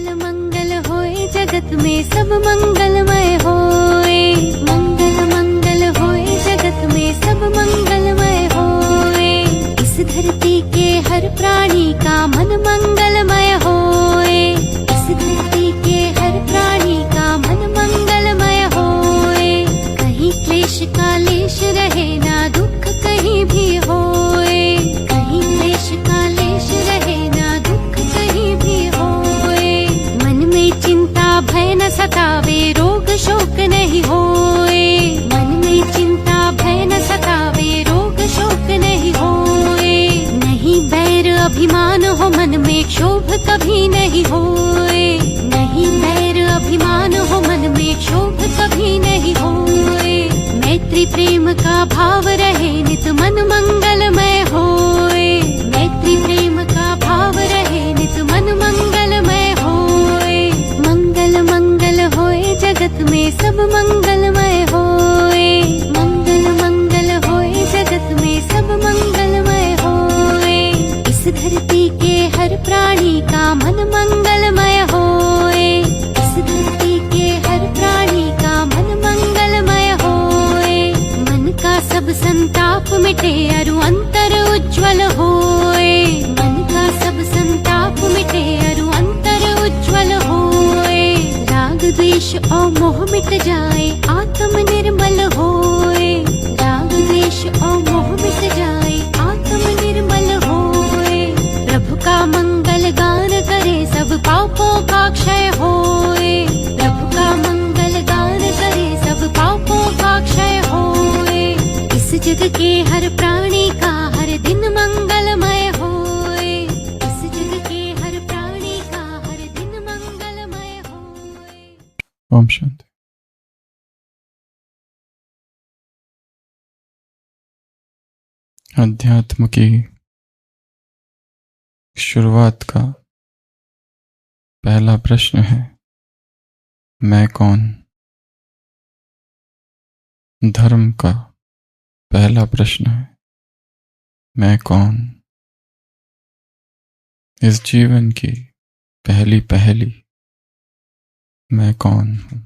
मंगल मंगल होए जगत में सब मंगलमय होए। मंगल मंगल होए जगत में सब मंगलमय होए। इस धरती के हर प्राणी का मन मंगलमय होए। इस धरती के हर प्राणी का मन मंगलमय होए। कहीं क्लेश का लेश रहे ना दुख कहीं भी होए। कहीं क्लेश का लेश रहे ना दुख कहीं भी होए। मन में चिंता भय न सतावे रोग शोक नहीं होए। मन में चिंता भय न सतावे रोग शोक नहीं होए। नहीं बैर अभिमान हो मन में क्षोभ कभी नहीं होए। नहीं बैर अभिमान हो मन में क्षोभ कभी नहीं होए। मैत्री प्रेम का भाव रहे नित मन मंगलमय होए। मैत्री प्रेम का भाव रहे नित मन मंगलमय होए। मंगल मंगल होए जगत में सब मंगलमय होए। मंगल मंगल होए जगत में सब मंगलमय होए। इस धरती के हर प्राणी का मन मंगलमय होए। इस धरती के हर प्राणी का मन मंगलमय होए। मन का सब संताप मिटे अरु अंतर उज्ज्वल होए। मन का सब संताप मिटे अरु अंतर उज्ज्वल होए। राग द्वेष और मोह मिट जाए आत्म निर्मल होए। राग द्वेष और मोह मिट जाए आत्म निर्मल होए। प्रभु का मंगल गान करे सब पापों का क्षय होए। प्रभु का मंगल गान करे सब पापों का क्षय होए। इस जग के हर प्राणी का हर दिन मंगलमय होए। इस जग के हर प्राणी का हर दिन मंगलमय होए। ओम शांति। अध्यात्म की शुरुआत का पहला प्रश्न है, मैं कौन? धर्म का पहला प्रश्न है, मैं कौन? इस जीवन की पहली मैं कौन हूँ?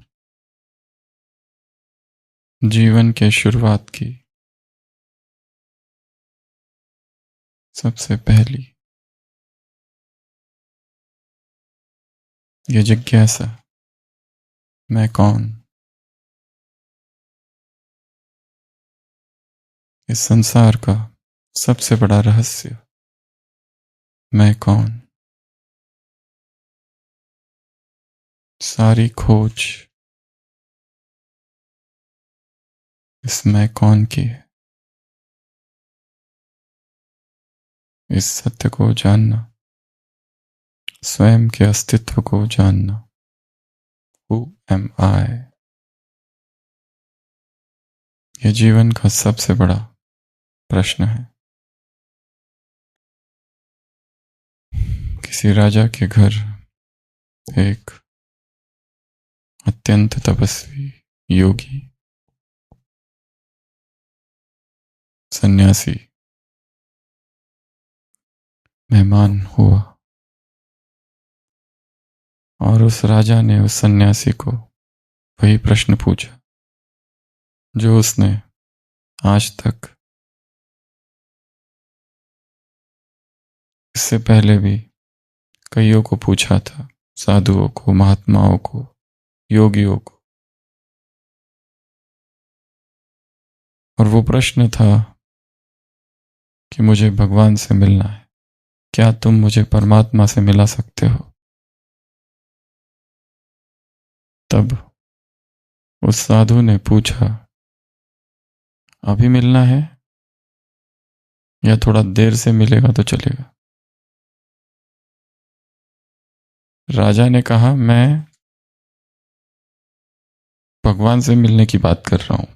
जीवन के शुरुआत की सबसे पहली ये जिज्ञासा, मैं कौन? इस संसार का सबसे बड़ा रहस्य, मैं कौन? सारी खोज इस मैं कौन की है। इस सत्य को जानना, स्वयं के अस्तित्व को जानना, Who am I? यह जीवन का सबसे बड़ा प्रश्न है। किसी राजा के घर एक अत्यंत तपस्वी योगी सन्यासी मेहमान हुआ और उस राजा ने उस सन्यासी को वही प्रश्न पूछा जो उसने आज तक इससे पहले भी कईयों को पूछा था, साधुओं को, महात्माओं को, योगियों को। और वो प्रश्न था कि मुझे भगवान से मिलना है, क्या तुम मुझे परमात्मा से मिला सकते हो? तब उस साधु ने पूछा, अभी मिलना है या थोड़ा देर से मिलेगा तो चलेगा? राजा ने कहा, मैं भगवान से मिलने की बात कर रहा हूं।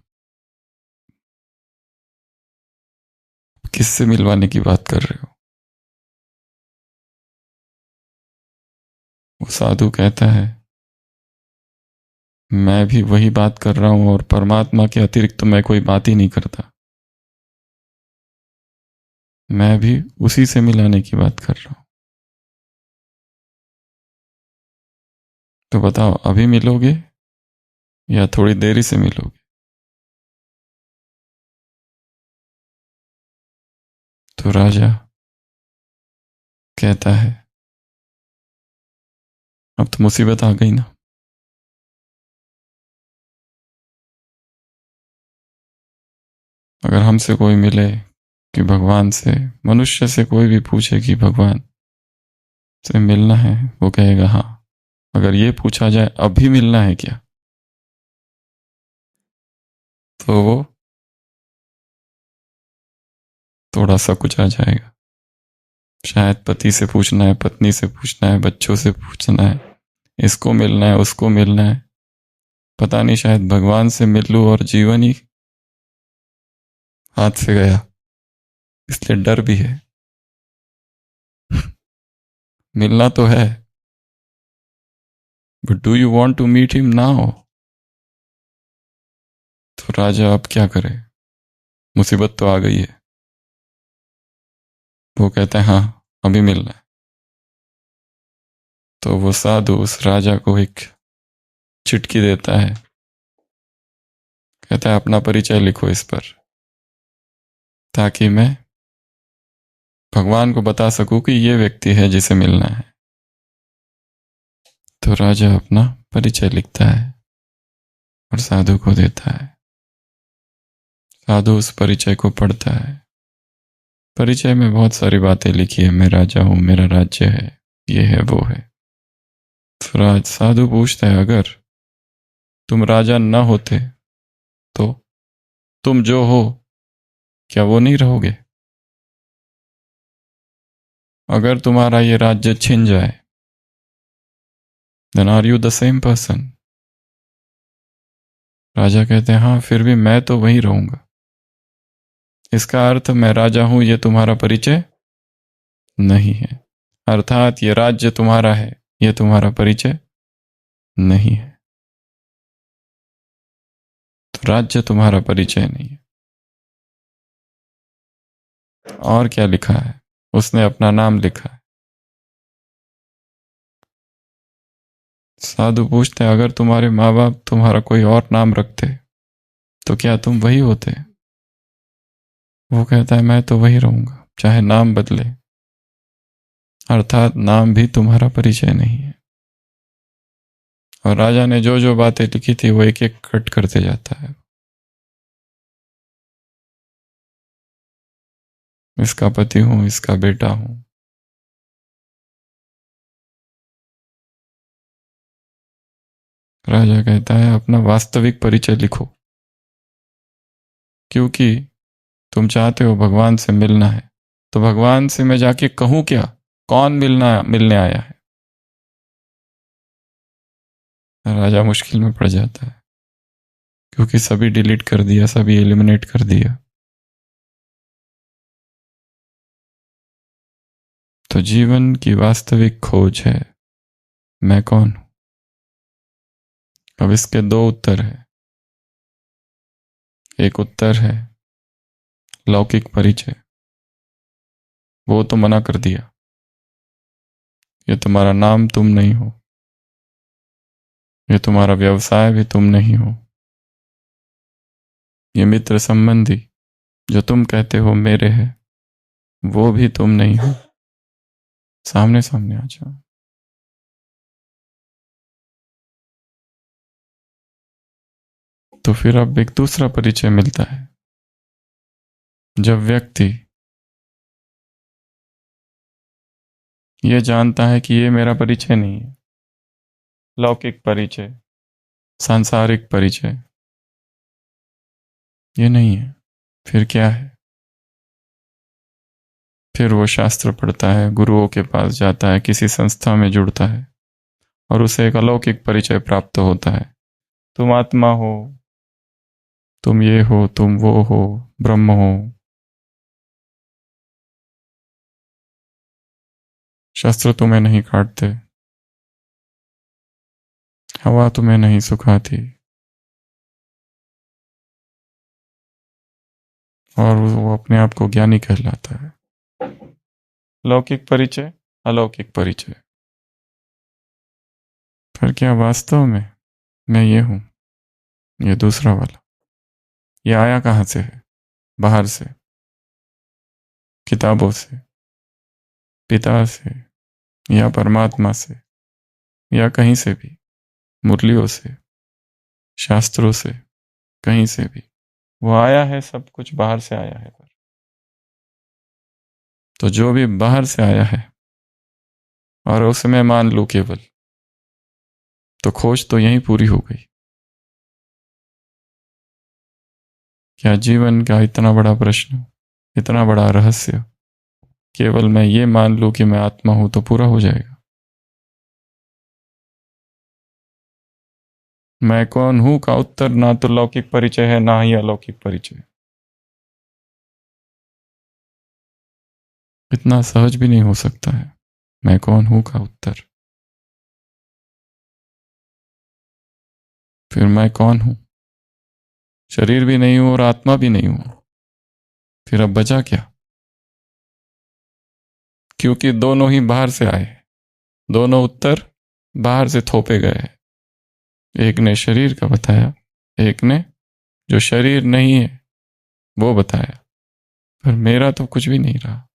किससे मिलवाने की बात कर रहे हो? वो साधु कहता है, मैं भी वही बात कर रहा हूं और परमात्मा के अतिरिक्त तो मैं कोई बात ही नहीं करता। मैं भी उसी से मिलाने की बात कर रहा हूं। तो बताओ, अभी मिलोगे या थोड़ी देरी से मिलोगे? तो राजा कहता है, अब तो मुसीबत आ गई ना। अगर हमसे कोई मिले कि भगवान से, मनुष्य से कोई भी पूछे कि भगवान से मिलना है, वो कहेगा हाँ। अगर ये पूछा जाए अभी मिलना है क्या, तो वो थोड़ा सा कुछ आ जाएगा। शायद पति से पूछना है, पत्नी से पूछना है, बच्चों से पूछना है, इसको मिलना है, उसको मिलना है। पता नहीं, शायद भगवान से मिल लूं और जीवन ही हाथ से गया। इसलिए डर भी है। मिलना तो है, but do you want to meet him now? तो राजा अब क्या करे, मुसीबत तो आ गई है। वो कहते हैं हाँ, अभी मिलना है। तो वो साधु उस राजा को एक चिट्ठी देता है, कहता है अपना परिचय लिखो इस पर, ताकि मैं भगवान को बता सकूं कि ये व्यक्ति है जिसे मिलना है। तो राजा अपना परिचय लिखता है और साधु को देता है। साधु उस परिचय को पढ़ता है। परिचय में बहुत सारी बातें लिखी है, मैं राजा हूं, मेरा राज्य है, ये है वो है। तो साधु पूछता है, अगर तुम राजा न होते तो तुम जो हो, क्या वो नहीं रहोगे? अगर तुम्हारा ये राज्य छिन जाए, then are you the same person? राजा कहते हैं हाँ, फिर भी मैं तो वही रहूंगा। इसका अर्थ मैं राजा हूं ये तुम्हारा परिचय नहीं है, अर्थात ये राज्य तुम्हारा है, ये तुम्हारा परिचय नहीं है। तो राज्य तुम्हारा परिचय नहीं है। और क्या लिखा है? उसने अपना नाम लिखा है। साधु पूछते हैं, अगर तुम्हारे माँ बाप तुम्हारा कोई और नाम रखते तो क्या तुम वही होते? वो कहता है मैं तो वही रहूंगा, चाहे नाम बदले, अर्थात नाम भी तुम्हारा परिचय नहीं है। और राजा ने जो जो बातें लिखी थी वो एक एक कट करते जाता है। इसका पति हूं, इसका बेटा हूं। राजा कहता है अपना वास्तविक परिचय लिखो, क्योंकि तुम चाहते हो भगवान से मिलना है। तो भगवान से मैं जाके कहूं क्या, कौन मिलने आया है? राजा मुश्किल में पड़ जाता है, क्योंकि सभी डिलीट कर दिया, सभी एलिमिनेट कर दिया। तो जीवन की वास्तविक खोज है, मैं कौन हूं? अब इसके दो उत्तर है। एक उत्तर है लौकिक परिचय, वो तो मना कर दिया, ये तुम्हारा नाम तुम नहीं हो, ये तुम्हारा व्यवसाय भी तुम नहीं हो, ये मित्र संबंधी जो तुम कहते हो मेरे है, वो भी तुम नहीं हो। सामने सामने आ जाओ। तो फिर अब एक दूसरा परिचय मिलता है, जब व्यक्ति ये जानता है कि ये मेरा परिचय नहीं है, लौकिक परिचय, सांसारिक परिचय ये नहीं है, फिर क्या है? फिर वो शास्त्र पढ़ता है, गुरुओं के पास जाता है, किसी संस्था में जुड़ता है और उसे एक अलौकिक परिचय प्राप्त होता है। तुम आत्मा हो, तुम ये हो, तुम वो हो, ब्रह्म हो। शस्त्र तुम्हें नहीं काटते, हवा तुम्हें नहीं सुखाती, और वो अपने आप को ज्ञानी कहलाता है। लौकिक परिचय, अलौकिक परिचय। पर क्या वास्तव में मैं ये हूं, ये दूसरा वाला? ये आया कहाँ से है? बाहर से, किताबों से, पिता से, या परमात्मा से, या कहीं से भी, मुरलियों से, शास्त्रों से, कहीं से भी वो आया है। सब कुछ बाहर से आया है। पर तो जो भी बाहर से आया है और उसमें मान लूं केवल, तो खोज तो यहीं पूरी हो गई। क्या जीवन का इतना बड़ा प्रश्न, इतना बड़ा रहस्य, केवल मैं ये मान लूं कि मैं आत्मा हूं तो पूरा हो जाएगा? मैं कौन हूं का उत्तर ना तो लौकिक परिचय है, ना ही अलौकिक परिचय। इतना सहज भी नहीं हो सकता है मैं कौन हूं का उत्तर। फिर मैं कौन हूं? शरीर भी नहीं हूं और आत्मा भी नहीं हूं। फिर अब बचा क्या? क्योंकि दोनों ही बाहर से आए, दोनों उत्तर बाहर से थोपे गए हैं। एक ने शरीर का बताया, एक ने जो शरीर नहीं है वो बताया। पर मेरा तो कुछ भी नहीं रहा।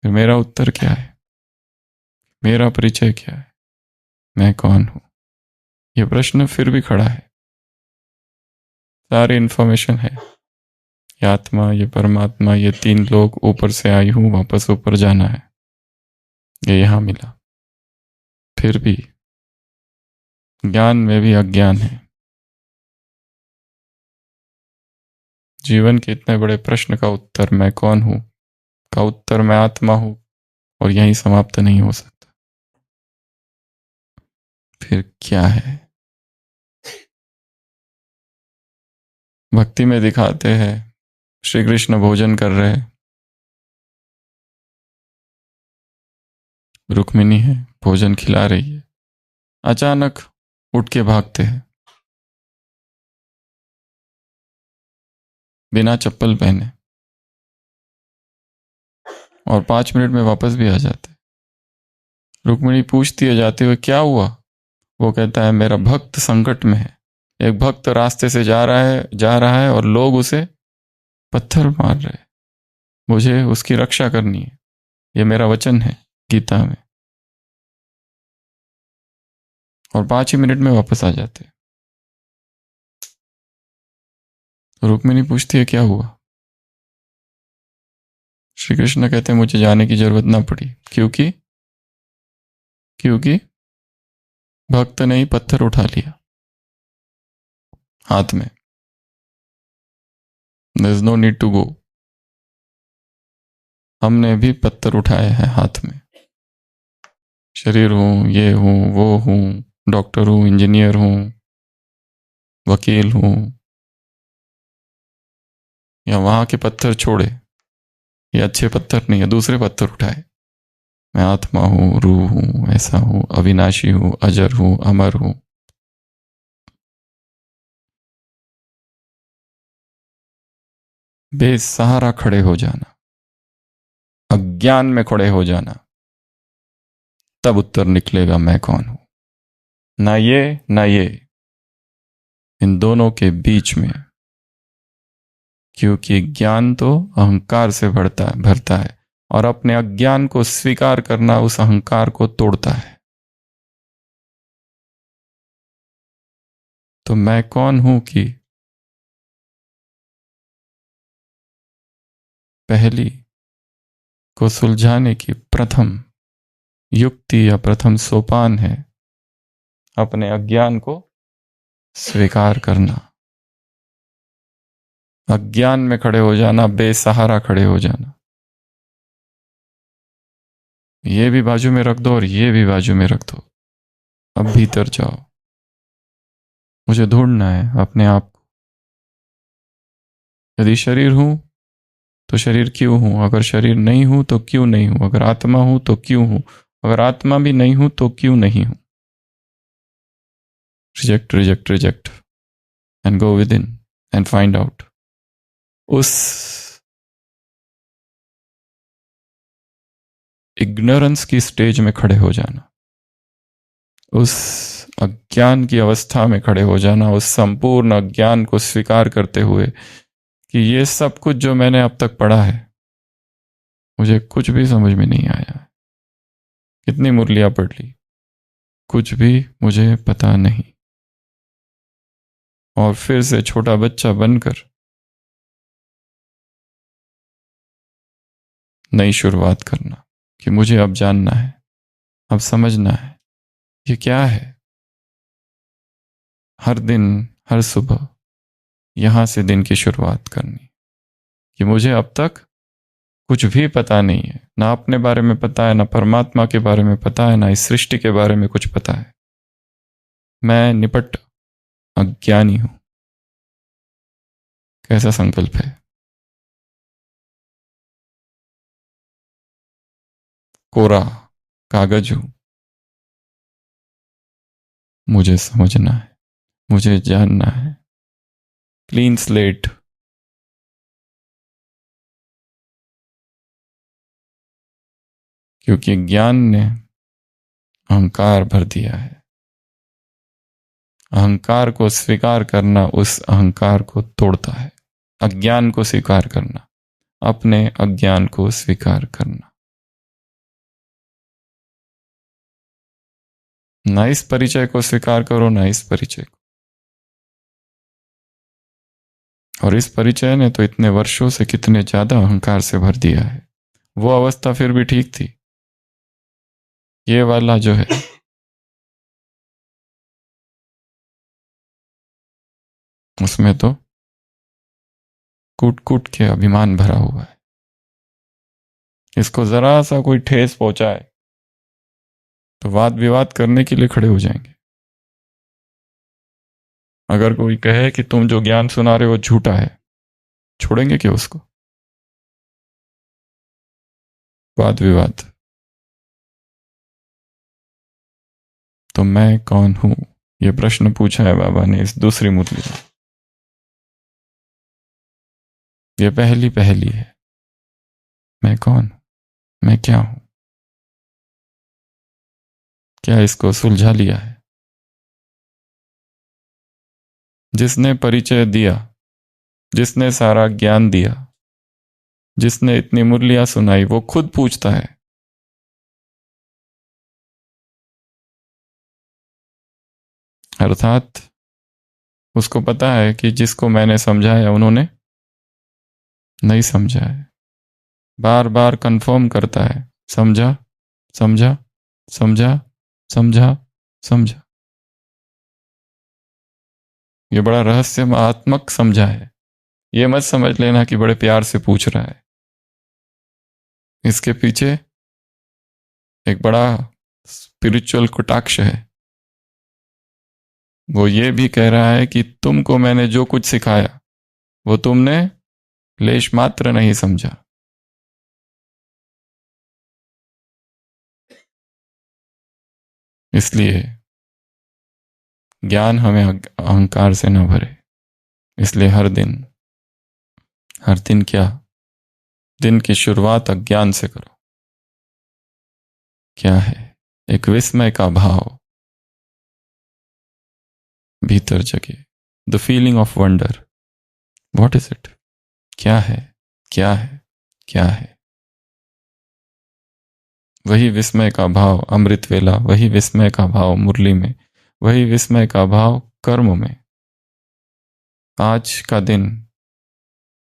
फिर मेरा उत्तर क्या है? मेरा परिचय क्या है? मैं कौन हूं? यह प्रश्न फिर भी खड़ा है। सारी इंफॉर्मेशन है, ये आत्मा, ये परमात्मा, ये तीन लोग, ऊपर से आई हूं, वापस ऊपर जाना है, ये यहां मिला। फिर भी ज्ञान में भी अज्ञान है। जीवन के इतने बड़े प्रश्न का उत्तर मैं कौन हूं का उत्तर मैं आत्मा हूं और यहीं समाप्त नहीं हो सकता। फिर क्या है? भक्ति में दिखाते हैं श्री कृष्ण भोजन कर रहे, रुक्मिणी है भोजन खिला रही है, अचानक उठ के भागते हैं बिना चप्पल पहने और 5 मिनट में वापस भी आ जाते। रुक्मिणी पूछती है जाते हुए क्या हुआ? वो कहता है मेरा भक्त संकट में है। एक भक्त रास्ते से जा रहा है और लोग उसे पत्थर मार रहे, मुझे उसकी रक्षा करनी है। ये मेरा वचन है गीता में। और 5 ही मिनट में वापस आ जाते। रुक्मिणी पूछती है क्या हुआ? श्री कृष्ण कहते हैं मुझे जाने की जरूरत ना पड़ी। क्योंकि भक्त ने ही पत्थर उठा लिया हाथ में। There is no need to go. हमने भी पत्थर उठाए हैं हाथ में। शरीर हूं, ये हूं, वो हूं, डॉक्टर हूं, इंजीनियर हूं, वकील हूं, या वहां के पत्थर छोड़े, ये अच्छे पत्थर नहीं है, दूसरे पत्थर उठाए। मैं आत्मा हूं, रूह हूं, ऐसा हूं, अविनाशी हूं, अजर हूं, अमर हूं। बेसहारा खड़े हो जाना, अज्ञान में खड़े हो जाना, तब उत्तर निकलेगा मैं कौन हूं। ना ये, इन दोनों के बीच में। क्योंकि ज्ञान तो अहंकार से भरता है और अपने अज्ञान को स्वीकार करना उस अहंकार को तोड़ता है। तो मैं कौन हूं कि पहली को सुलझाने की प्रथम युक्ति या प्रथम सोपान है अपने अज्ञान को स्वीकार करना। अज्ञान में खड़े हो जाना, बेसहारा खड़े हो जाना। ये भी बाजू में रख दो और ये भी बाजू में रख दो। अब भीतर जाओ। मुझे ढूंढना है अपने आप को। यदि शरीर हूं तो शरीर क्यों हूं? अगर शरीर नहीं हूं तो क्यों नहीं हूं? अगर आत्मा हूं तो क्यों हूं? अगर आत्मा भी नहीं हूं तो क्यों नहीं हूं? Reject reject reject and go with in and find out. उस इग्नोरेंस की स्टेज में खड़े हो जाना। उस अज्ञान की अवस्था में खड़े हो जाना, उस संपूर्ण अज्ञान को स्वीकार करते हुए कि ये सब कुछ जो मैंने अब तक पढ़ा है मुझे कुछ भी समझ में नहीं आया। कितनी मुरलियां पढ़ ली, कुछ भी मुझे पता नहीं। और फिर से छोटा बच्चा बनकर नई शुरुआत करना कि मुझे अब जानना है, अब समझना है ये क्या है। हर दिन, हर सुबह यहां से दिन की शुरुआत करनी कि मुझे अब तक कुछ भी पता नहीं है, ना अपने बारे में पता है, ना परमात्मा के बारे में पता है, ना इस सृष्टि के बारे में कुछ पता है। मैं निपट अज्ञानी हूं। कैसा संकल्प है। कोरा कागज हूं। मुझे समझना है, मुझे जानना है। Clean slate. क्योंकि ज्ञान ने अहंकार भर दिया है। अहंकार को स्वीकार करना उस अहंकार को तोड़ता है। अज्ञान को स्वीकार करना, अपने अज्ञान को स्वीकार करना। ना इस परिचय को स्वीकार करो, ना इस परिचय को। और इस परिचय ने तो इतने वर्षों से कितने ज्यादा अहंकार से भर दिया है। वो अवस्था फिर भी ठीक थी, ये वाला जो है उसमें तो कूट कूट के अभिमान भरा हुआ है। इसको जरा सा कोई ठेस पहुंचाए तो वाद विवाद करने के लिए खड़े हो जाएंगे। अगर कोई कहे कि तुम जो ज्ञान सुना रहे हो झूठा है, छोड़ेंगे क्या उसको? वाद विवाद। तो मैं कौन हूं, यह प्रश्न पूछा है बाबा ने इस दूसरी मुरली में। यह पहली पहली है। मैं कौन हूं, मैं क्या हूं? क्या इसको सुलझा लिया है? जिसने परिचय दिया, जिसने सारा ज्ञान दिया, जिसने इतनी मुरलियां सुनाई, वो खुद पूछता है। अर्थात उसको पता है कि जिसको मैंने समझाया उन्होंने नहीं समझा है। बार बार कंफर्म करता है, समझा समझा समझा समझा समझा। ये बड़ा रहस्यात्मक समझा है। ये मत समझ लेना कि बड़े प्यार से पूछ रहा है। इसके पीछे एक बड़ा स्पिरिचुअल कटाक्ष है। वो ये भी कह रहा है कि तुमको मैंने जो कुछ सिखाया वो तुमने लेश मात्र नहीं समझा। इसलिए ज्ञान हमें अहंकार से न भरे। इसलिए हर दिन क्या, दिन की शुरुआत अज्ञान से करो। क्या है? एक विस्मय का भाव भीतर जगे। The feeling of wonder. What is it? क्या है, क्या है, क्या है? वही विस्मय का भाव अमृत वेला, वही विस्मय का भाव मुरली में, वही विस्मय का भाव कर्म में। आज का दिन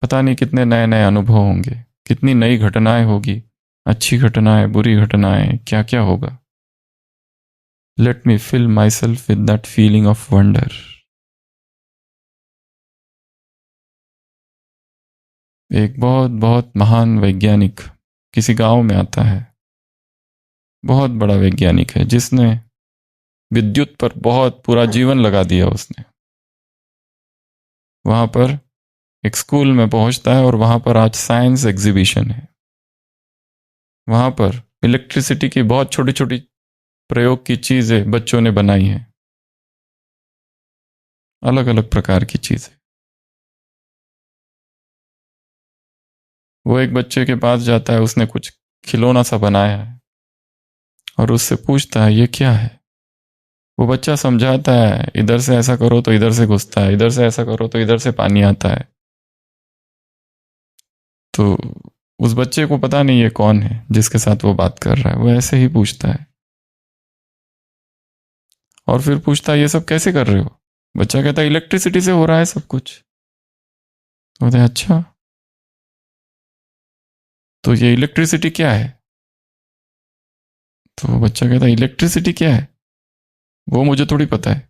पता नहीं कितने नए नए अनुभव होंगे, कितनी नई घटनाएं होगी, अच्छी घटनाएं, बुरी घटनाएं, क्या क्या होगा। Let me fill myself with that feeling of wonder. एक बहुत बहुत महान वैज्ञानिक किसी गांव में आता है। बहुत बड़ा वैज्ञानिक है जिसने विद्युत पर बहुत पूरा जीवन लगा दिया उसने। वहां पर एक स्कूल में पहुंचता है और वहां पर आज साइंस एग्जीबिशन है। वहां पर इलेक्ट्रिसिटी की बहुत छोटी छोटी प्रयोग की चीजें बच्चों ने बनाई हैं, अलग अलग प्रकार की चीजें। वो एक बच्चे के पास जाता है, उसने कुछ खिलौना सा बनाया है और उससे पूछता है ये क्या है? वो बच्चा समझाता है, इधर से ऐसा करो तो इधर से घुसता है, इधर से ऐसा करो तो इधर से पानी आता है। तो उस बच्चे को पता नहीं है कौन है जिसके साथ वो बात कर रहा है, वो ऐसे ही पूछता है और फिर पूछता है ये सब कैसे कर रहे हो? बच्चा कहता है इलेक्ट्रिसिटी से हो रहा है सब कुछ। तो बोलते हैं अच्छा, तो ये इलेक्ट्रिसिटी क्या है? तो बच्चा कहता है इलेक्ट्रिसिटी क्या है वो मुझे थोड़ी पता है,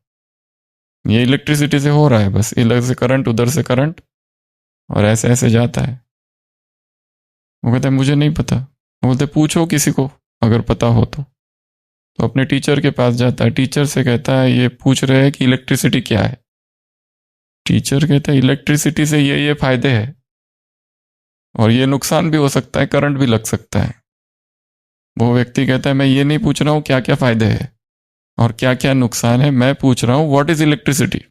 ये इलेक्ट्रिसिटी से हो रहा है बस, इधर से करंट उधर से करंट और ऐसे ऐसे जाता है। वो कहता है मुझे नहीं पता। वो बोलते पूछो किसी को अगर पता हो तो अपने टीचर के पास जाता है, टीचर से कहता है ये पूछ रहे हैं कि इलेक्ट्रिसिटी क्या है। टीचर कहता है इलेक्ट्रिसिटी से ये फायदे हैं और ये नुकसान भी हो सकता है, करंट भी लग सकता है। वो व्यक्ति कहता है मैं ये नहीं पूछ रहा हूँ क्या क्या फायदे हैं और क्या क्या नुकसान है, मैं पूछ रहा हूँ व्हाट इज इलेक्ट्रिसिटी।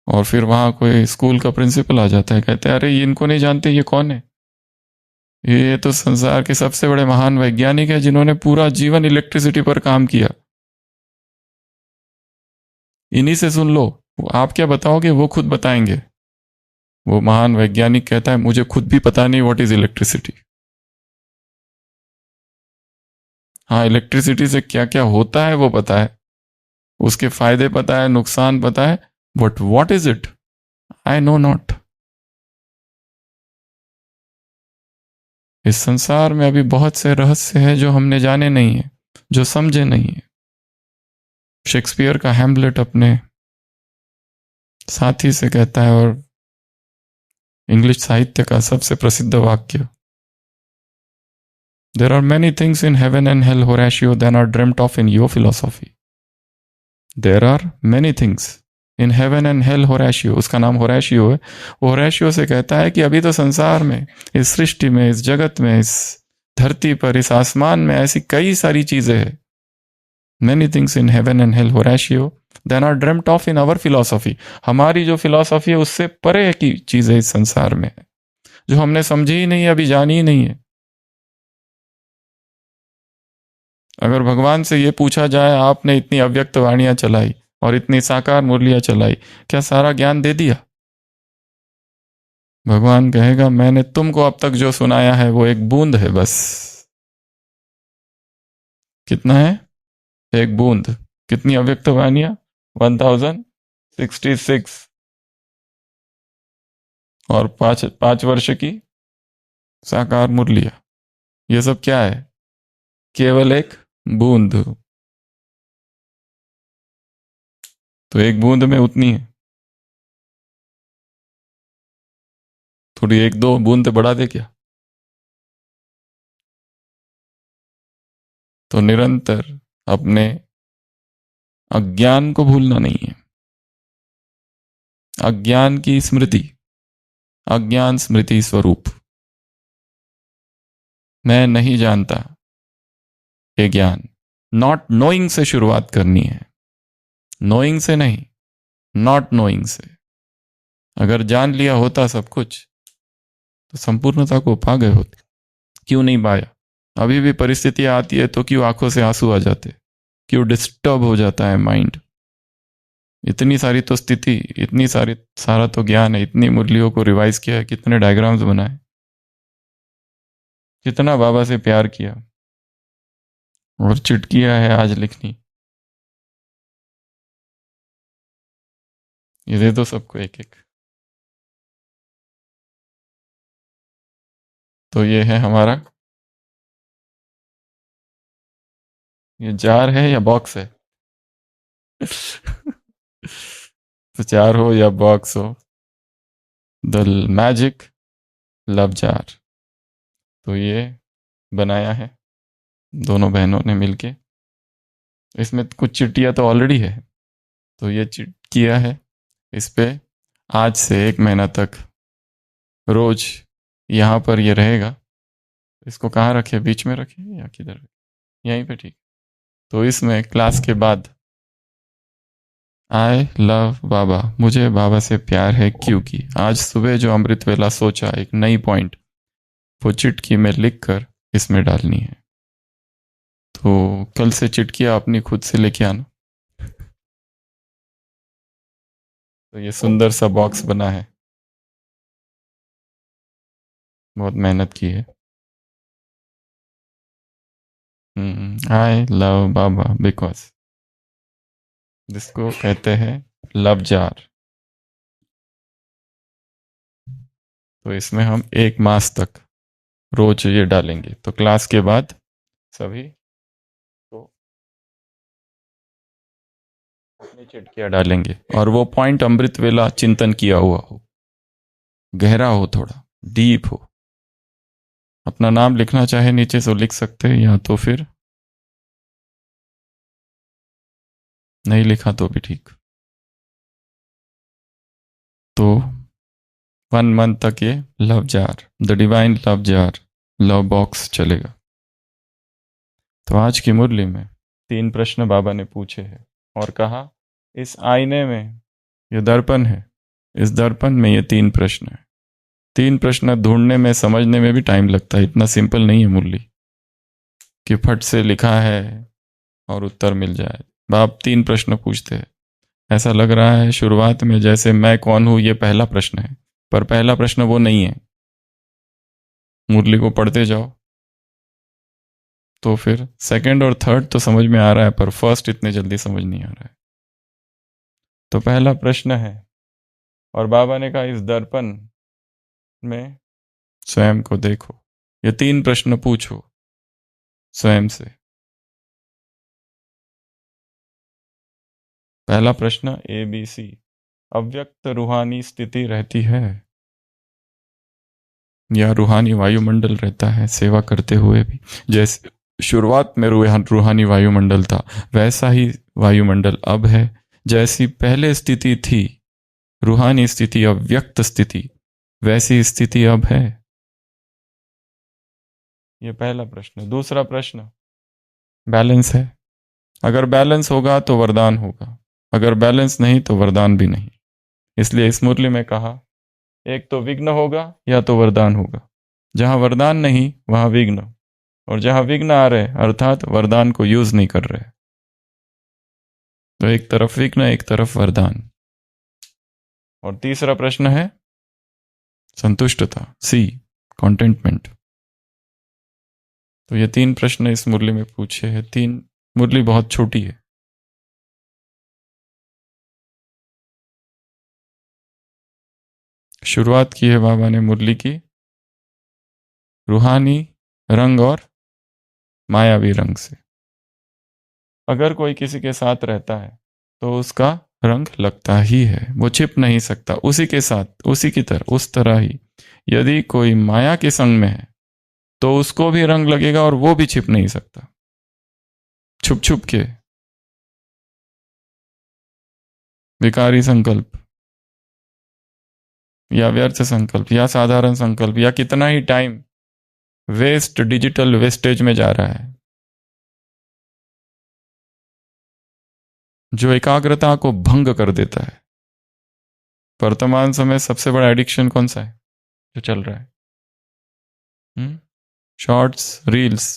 और फिर वहां कोई स्कूल का प्रिंसिपल आ जाता है, कहते हैं अरे ये इनको नहीं जानते, ये कौन है? ये तो संसार के सबसे बड़े महान वैज्ञानिक है जिन्होंने पूरा जीवन इलेक्ट्रिसिटी पर काम किया, इन्हीं से सुन लो। आप क्या बताओगे वो खुद बताएंगे। वो महान वैज्ञानिक कहता है मुझे खुद भी पता नहीं व्हाट इज इलेक्ट्रिसिटी। हाँ, इलेक्ट्रिसिटी से क्या क्या होता है वो पता है, उसके फायदे पता है, नुकसान पता है, but what is it I know not. इस संसार में अभी बहुत से रहस्य हैं जो हमने जाने नहीं है, जो समझे नहीं है। शेक्सपियर का हैमलेट अपने साथी से कहता है, और इंग्लिश साहित्य का सबसे प्रसिद्ध वाक्य, There are many things in heaven and hell, Horatio, than are dreamt of in your philosophy. There are many things in heaven and hell, Horatio. उसका नाम होरेशियो है। होरेशियो से कहता है कि अभी तो संसार में, इस सृष्टि में, इस जगत में, इस धरती पर, इस आसमान में ऐसी कई सारी चीजें हैं। Many things in heaven and hell, Horatio, than are dreamt of in our philosophy. हमारी जो फिलॉसफी है उससे परे की चीजें इस संसार में है, जो हमने समझी ही नहीं, अभी जानी ही नहीं है। अगर भगवान से ये पूछा जाए आपने इतनी अव्यक्त वाणियां चलाई और इतनी साकार मुरलियां चलाई, क्या सारा ज्ञान दे दिया? भगवान कहेगा मैंने तुमको अब तक जो सुनाया है वो एक बूंद है बस। कितना है? एक बूंद। कितनी अव्यक्त वाणियां? 1066 और 5 वर्ष की साकार मुरलियां। ये सब क्या है? केवल एक बूंद। तो एक बूंद में उतनी है, थोड़ी 1-2 बूंद बढ़ा दे क्या? तो निरंतर अपने अज्ञान को भूलना नहीं है। अज्ञान की स्मृति, अज्ञान स्मृति स्वरूप, मैं नहीं जानता, ये ज्ञान नॉट नोइंग से शुरुआत करनी है। नोइंग से नहीं, नॉट नोइंग से। अगर जान लिया होता सब कुछ तो संपूर्णता को पा गए होते। क्यों नहीं पाया? अभी भी परिस्थितियां आती है तो क्यों आंखों से आंसू आ जाते, क्यों डिस्टर्ब हो जाता है माइंड? इतनी सारी तो स्थिति, इतनी सारा तो ज्ञान है, इतनी मुरलियों को रिवाइज किया है, कितने डायग्राम्स बनाए, कितना बाबा से प्यार किया, और चिटकिया है आज लिखनी। ये दे दो सबको एक एक। तो ये है हमारा, ये जार है या बॉक्स है? तो जार हो या बॉक्स हो, द मैजिक लव जार। तो ये बनाया है दोनों बहनों ने मिलके। इसमें कुछ चिट्ठियां तो ऑलरेडी है, तो ये किया है इस पे। आज से 1 महीना तक रोज यहाँ पर ये रहेगा। इसको कहाँ रखे? बीच में रखे या किधर? यहीं पे, ठीक। तो इसमें क्लास के बाद आई लव बाबा, मुझे बाबा से प्यार है क्योंकि आज सुबह जो अमृत वेला सोचा, एक नई पॉइंट, वो चिटकी में लिख कर इसमें डालनी है। तो कल से चिटकिया अपनी खुद से लेके आना। तो ये सुंदर सा बॉक्स बना है, बहुत मेहनत की है। आई लव बाबा बिकॉज, जिसको कहते हैं लव जार। तो इसमें हम 1 मास तक रोज ये डालेंगे, तो क्लास के बाद सभी तो अपनी चिटकिया डालेंगे, और वो पॉइंट अमृत वेला चिंतन किया हुआ हो, गहरा हो, थोड़ा डीप हो। अपना नाम लिखना चाहे नीचे तो लिख सकते हैं, या तो फिर नहीं लिखा तो भी ठीक। तो 1 मंथ तक ये love jar, the divine love jar, love box चलेगा। तो आज की मुरली में 3 प्रश्न बाबा ने पूछे हैं, और कहा इस आईने में ये दर्पण है, इस दर्पण में ये 3 प्रश्न है। 3 प्रश्न ढूंढने में, समझने में भी टाइम लगता है, इतना सिंपल नहीं है मुरली कि फट से लिखा है और उत्तर मिल जाए। बाप 3 प्रश्न पूछते हैं। ऐसा लग रहा है शुरुआत में जैसे मैं कौन हूं ये पहला प्रश्न है, पर पहला प्रश्न वो नहीं है। मुरली को पढ़ते जाओ तो फिर सेकंड और थर्ड तो समझ में आ रहा है, पर फर्स्ट इतने जल्दी समझ नहीं आ रहा है। तो पहला प्रश्न है, और बाबा ने कहा इस दर्पण में स्वयं को देखो। ये 3 प्रश्न पूछो स्वयं से। पहला प्रश्न ABC, अव्यक्त रूहानी स्थिति रहती है, या रूहानी वायुमंडल रहता है सेवा करते हुए भी? जैसे शुरुआत में रूहानी वायुमंडल था, वैसा ही वायुमंडल अब है। जैसी पहले स्थिति थी रूहानी स्थिति, अव्यक्त स्थिति, वैसी स्थिति अब है? ये पहला प्रश्न। दूसरा प्रश्न, बैलेंस है? अगर बैलेंस होगा तो वरदान होगा, अगर बैलेंस नहीं तो वरदान भी नहीं। इसलिए इस मुरली में कहा एक तो विघ्न होगा या तो वरदान होगा। जहां वरदान नहीं वहां विघ्न, और जहां विघ्न आ रहे अर्थात वरदान को यूज नहीं कर रहे। तो एक तरफ विघ्न, एक तरफ वरदान। और तीसरा प्रश्न है संतुष्टता, सी कॉन्टेंटमेंट। तो ये 3 प्रश्न इस मुरली में पूछे हैं। 3 मुरली बहुत छोटी है। शुरुआत की है बाबा ने मुरली की रूहानी रंग और मायावी रंग से। अगर कोई किसी के साथ रहता है तो उसका रंग लगता ही है, वो छिप नहीं सकता उसी के साथ, उसी की तरह, उस तरह ही यदि कोई माया के संग में है तो उसको भी रंग लगेगा और वो भी छिप नहीं सकता। छुप छुप के विकारी संकल्प या व्यर्थ संकल्प या साधारण संकल्प या कितना ही टाइम वेस्ट, डिजिटल वेस्टेज में जा रहा है, जो एकाग्रता को भंग कर देता है। वर्तमान समय सबसे बड़ा एडिक्शन कौन सा है जो चल रहा है? Shorts, reels.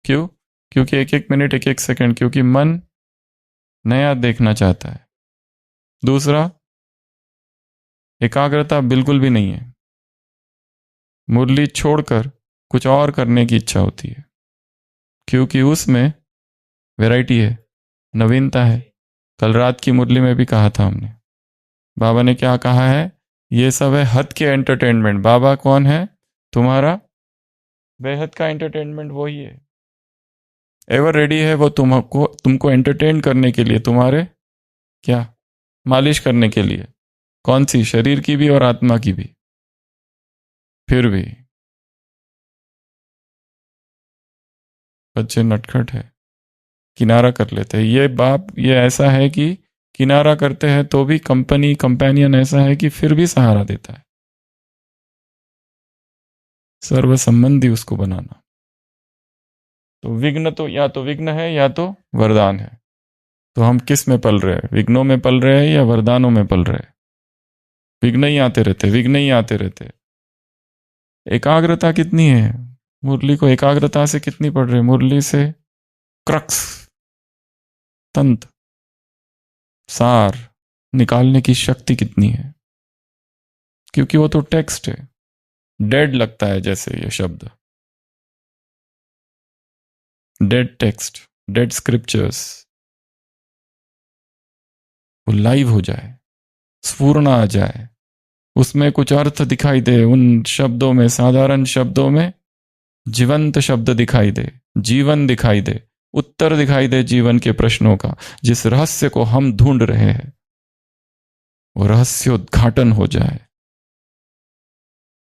क्यों? क्योंकि 1-1 मिनट, 1-1 सेकंड, क्योंकि मन नया देखना चाहता है। दूसरा, एकाग्रता बिल्कुल भी नहीं है, मुरली छोड़कर कुछ और करने की इच्छा होती है, क्योंकि उसमें वैरायटी है, नवीनता है। कल रात की मुरली में भी कहा था हमने, बाबा ने क्या कहा है? ये सब है हद के एंटरटेनमेंट। बाबा कौन है? तुम्हारा बेहद का एंटरटेनमेंट वही है, एवर रेडी है वो तुमको एंटरटेन करने के लिए, तुम्हारे क्या मालिश करने के लिए। कौन सी? शरीर की भी और आत्मा की भी। फिर भी बच्चे नटखट है, किनारा कर लेते हैं। ये बाप ये ऐसा है कि किनारा करते हैं तो भी कंपेनियन ऐसा है कि फिर भी सहारा देता है। सर्व संबंधी उसको बनाना। तो विघ्न तो या तो विघ्न है या तो वरदान है। तो हम किस में पल रहे हैं? विघ्नों में पल रहे हैं या वरदानों में पल रहे हैं? विघ्न ही आते रहते, विघ्न ही आते रहते। एकाग्रता कितनी है? मुरली को एकाग्रता से कितनी पढ़ रहे? मुरली से क्रक्स, तंत्र, सार निकालने की शक्ति कितनी है, क्योंकि वो तो टेक्स्ट है। डेड लगता है जैसे ये शब्द, डेड टेक्स्ट, डेड स्क्रिप्चर्स, वो लाइव हो जाए, स्फूर्णा आ जाए, उसमें कुछ अर्थ दिखाई दे, उन शब्दों में, साधारण शब्दों में जीवंत शब्द दिखाई दे, जीवन दिखाई दे, उत्तर दिखाई दे जीवन के प्रश्नों का। जिस रहस्य को हम ढूंढ रहे हैं वो रहस्योद्घाटन हो जाए।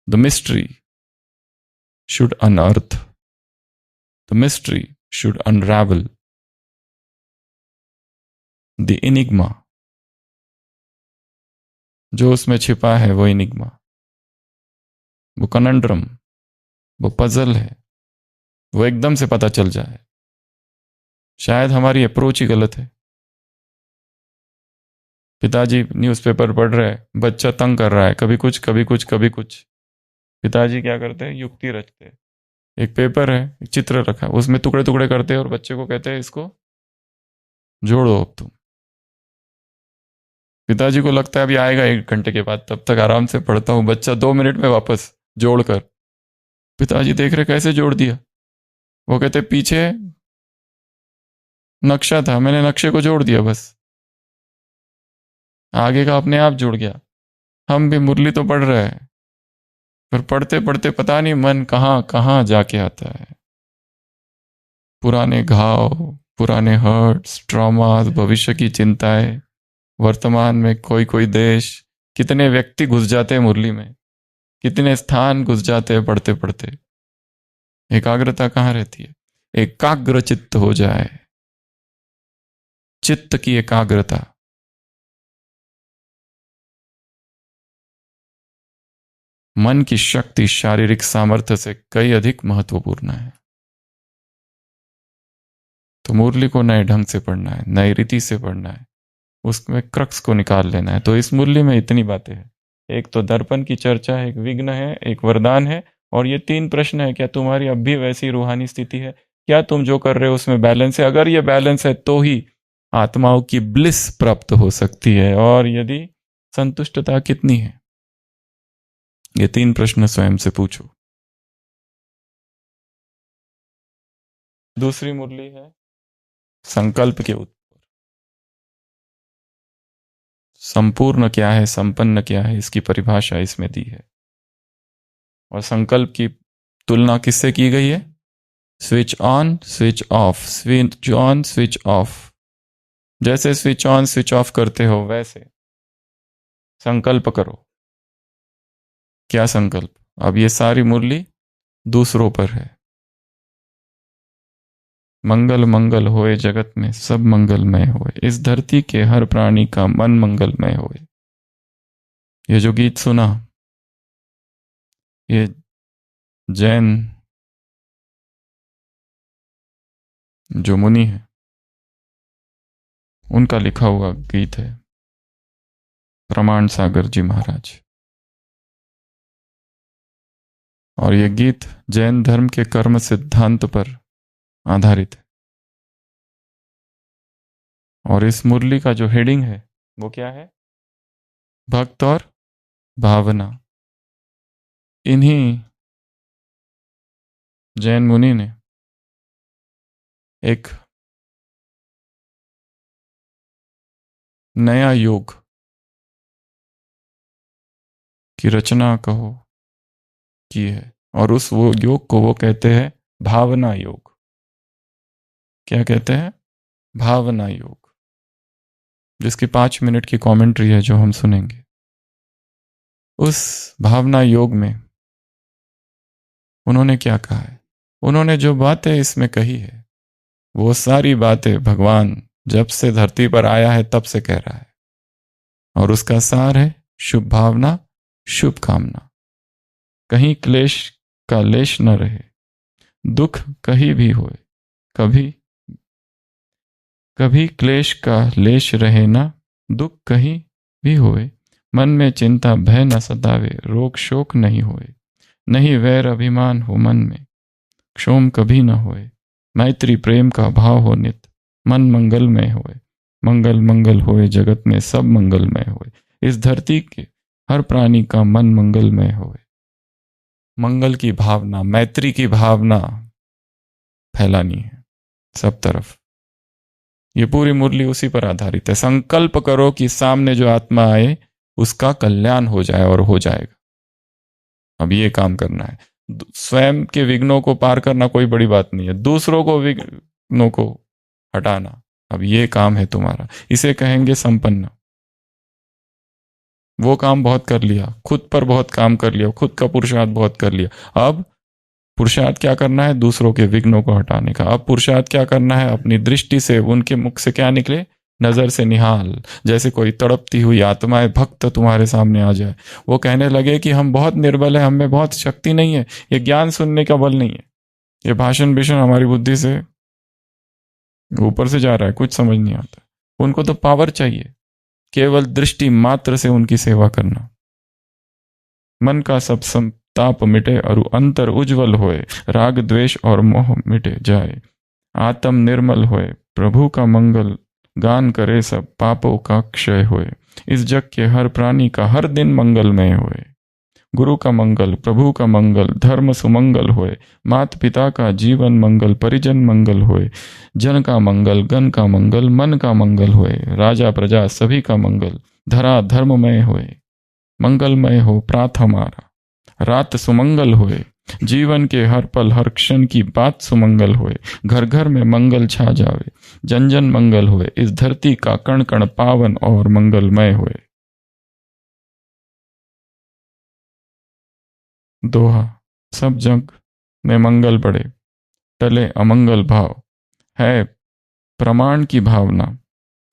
The mystery should unearth, the mystery should unravel, the Enigma, जो उसमें छिपा है वो इनिग्मा, वो कनंड्रम, वो पजल है, वो एकदम से पता चल जाए। शायद हमारी अप्रोच ही गलत है। पिताजी न्यूज़पेपर पढ़ रहे हैं, बच्चा तंग कर रहा है, कभी कुछ कभी कुछ कभी कुछ। पिताजी क्या करते हैं, युक्ति रचते हैं। एक पेपर है, एक चित्र रखा है, उसमें टुकड़े टुकड़े करते हैं और बच्चे को कहते हैं इसको जोड़ो अब तुम। पिताजी को लगता है अभी आएगा 1 घंटे के बाद, तब तक आराम से पढ़ता हूं, बच्चा 2 मिनट में वापस जोड़कर। पिताजी देख रहे कैसे जोड़ दिया, वो कहते पीछे नक्शा था, मैंने नक्शे को जोड़ दिया बस, आगे का अपने आप जुड़ गया। हम भी मुरली तो पढ़ रहे हैं, पर पढ़ते पढ़ते पता नहीं मन कहाँ कहाँ जाके आता है। पुराने घाव, पुराने हर्ट्स, ट्रॉमास, भविष्य की चिंताएं, वर्तमान में कोई कोई देश, कितने व्यक्ति घुस जाते हैं मुरली में, कितने स्थान घुस जाते हैं पढ़ते पढ़ते। एकाग्रता कहाँ रहती है? एकाग्र चित्त हो जाए, चित्त की एकाग्रता। मन की शक्ति शारीरिक सामर्थ्य से कई अधिक महत्वपूर्ण है। तो मुरली को नए ढंग से पढ़ना है, नई रीति से पढ़ना है, उसमें क्रक्स को निकाल लेना है। तो इस मुरली में इतनी बातें हैं। एक तो दर्पण की चर्चा है, एक विघ्न है, एक वरदान है, और ये 3 प्रश्न है। क्या तुम्हारी अब भी वैसी रूहानी स्थिति है? क्या तुम जो कर रहे हो उसमें बैलेंस है? अगर ये बैलेंस है तो ही आत्माओं की ब्लिस प्राप्त हो सकती है। और यदि संतुष्टता कितनी है, ये 3 प्रश्न स्वयं से पूछो। दूसरी मुरली है संकल्प के उत्तर। संपूर्ण क्या है, संपन्न क्या है, इसकी परिभाषा इसमें दी है। और संकल्प की तुलना किससे की गई है? Switch on, switch off, switch on, switch off. जैसे स्विच ऑन स्विच ऑफ करते हो वैसे संकल्प करो। क्या संकल्प? अब ये सारी मुरली दूसरों पर है। मंगल मंगल होए जगत में सब मंगलमय होए, इस धरती के हर प्राणी का मन मंगलमय होए। ये जो गीत सुना, ये जैन जो मुनि है उनका लिखा हुआ गीत है, प्रमाण सागर जी महाराज। और ये गीत जैन धर्म के कर्म सिद्धांत पर आधारित है। और इस मुरली का जो हेडिंग है वो क्या है? भक्त और भावना। इन्हीं जैन मुनि ने एक नया योग की रचना कहो की है, और उस वो योग को वो कहते हैं भावना योग। क्या कहते हैं? भावना योग, जिसकी 5 मिनट की कमेंट्री है जो हम सुनेंगे। उस भावना योग में उन्होंने क्या कहा है? उन्होंने जो बातें इसमें कही है वो सारी बातें भगवान जब से धरती पर आया है तब से कह रहा है। और उसका सार है शुभ भावना, शुभ कामना। कहीं क्लेश का लेश न रहे, दुख कहीं भी होए, कभी कभी क्लेश का लेश रहे ना, दुख कहीं भी होए, मन में चिंता भय न सतावे, रोग शोक नहीं होए, नहीं वैर अभिमान हो मन में, क्षोम कभी न होए, मैत्री प्रेम का भाव हो नित, मन मंगलमय होए, मंगल मंगल होए जगत में सब मंगलमय होए। इस धरती के हर प्राणी का मन मंगलमय होए। मंगल की भावना, मैत्री की भावना फैलानी है सब तरफ। ये पूरी मुरली उसी पर आधारित है। संकल्प करो कि सामने जो आत्मा आए उसका कल्याण हो जाए, और हो जाएगा। अब ये काम करना है। स्वयं के विघ्नों को पार करना कोई बड़ी बात नहीं है, दूसरों को विघ्नों को हटाना, अब ये काम है तुम्हारा। इसे कहेंगे संपन्न। वो काम बहुत कर लिया, खुद पर बहुत काम कर लिया, खुद का पुरुषार्थ बहुत कर लिया। अब पुरुषार्थ क्या करना है? दूसरों के विघ्नों को हटाने का। अब पुरुषार्थ क्या करना है? अपनी दृष्टि से उनके मुख से क्या निकले? नजर से निहाल। जैसे कोई तड़पती हुई आत्माएं भक्त तुम्हारे सामने आ जाए, वो कहने लगे कि हम बहुत निर्बल है, हम में बहुत शक्ति नहीं है, ये ज्ञान सुनने का बल नहीं है, ये भाषण भीषण हमारी बुद्धि से ऊपर से जा रहा है, कुछ समझ नहीं आता। उनको तो पावर चाहिए, केवल दृष्टि मात्र से उनकी सेवा करना। मन का सब संताप मिटे और अंतर उज्जवल होए, राग द्वेष और मोह मिटे जाए, आत्म निर्मल होए, प्रभु का मंगल गान करे, सब पापों का क्षय होए। इस जग के हर प्राणी का हर दिन मंगलमय होए। गुरु का मंगल, प्रभु का मंगल, धर्म सुमंगल होए, मात पिता का जीवन मंगल, परिजन मंगल होए, जन का मंगल, गण का मंगल, मन का मंगल होए, राजा प्रजा सभी का मंगल, धरा धर्ममय होए, मंगलमय हो प्रात हमारा, रात सुमंगल होए, जीवन के हर पल हर क्षण की बात सुमंगल होए, घर घर में मंगल छा जावे, जन जन मंगल होए, इस धरती का कण कण पावन और मंगलमय होए। दोहा, सब जग में मंगल बढ़े, टले अमंगल भाव, है प्रमाण की भावना,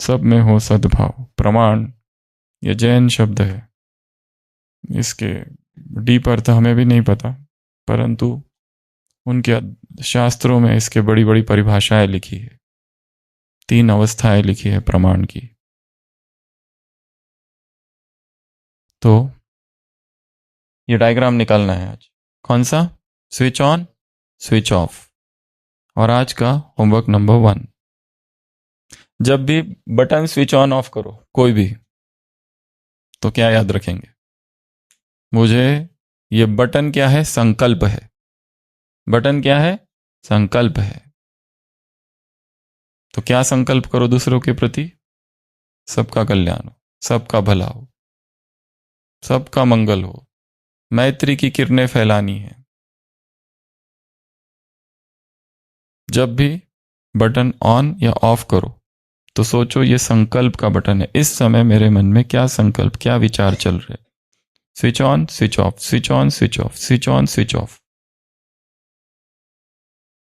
सब में हो सद्भाव। प्रमाण ये जैन शब्द है, इसके डीप अर्थ हमें भी नहीं पता, परंतु उनके शास्त्रों में इसके बड़ी बड़ी परिभाषाएं लिखी है, 3 अवस्थाएं लिखी है प्रमाण की। तो ये डायग्राम निकालना है आज। कौन सा? Switch on, switch off. और आज का होमवर्क नंबर 1, जब भी बटन स्विच ऑन ऑफ करो कोई भी, तो क्या याद रखेंगे? मुझे ये बटन क्या है? संकल्प है। बटन क्या है? संकल्प है। तो क्या संकल्प करो दूसरों के प्रति? सबका कल्याण हो, सबका भला हो, सबका मंगल हो, मैत्री की किरणें फैलानी है। जब भी बटन ऑन या ऑफ करो तो सोचो ये संकल्प का बटन है, इस समय मेरे मन में क्या संकल्प, क्या विचार चल रहे। Switch on, switch off, switch on, switch off, switch on, switch off.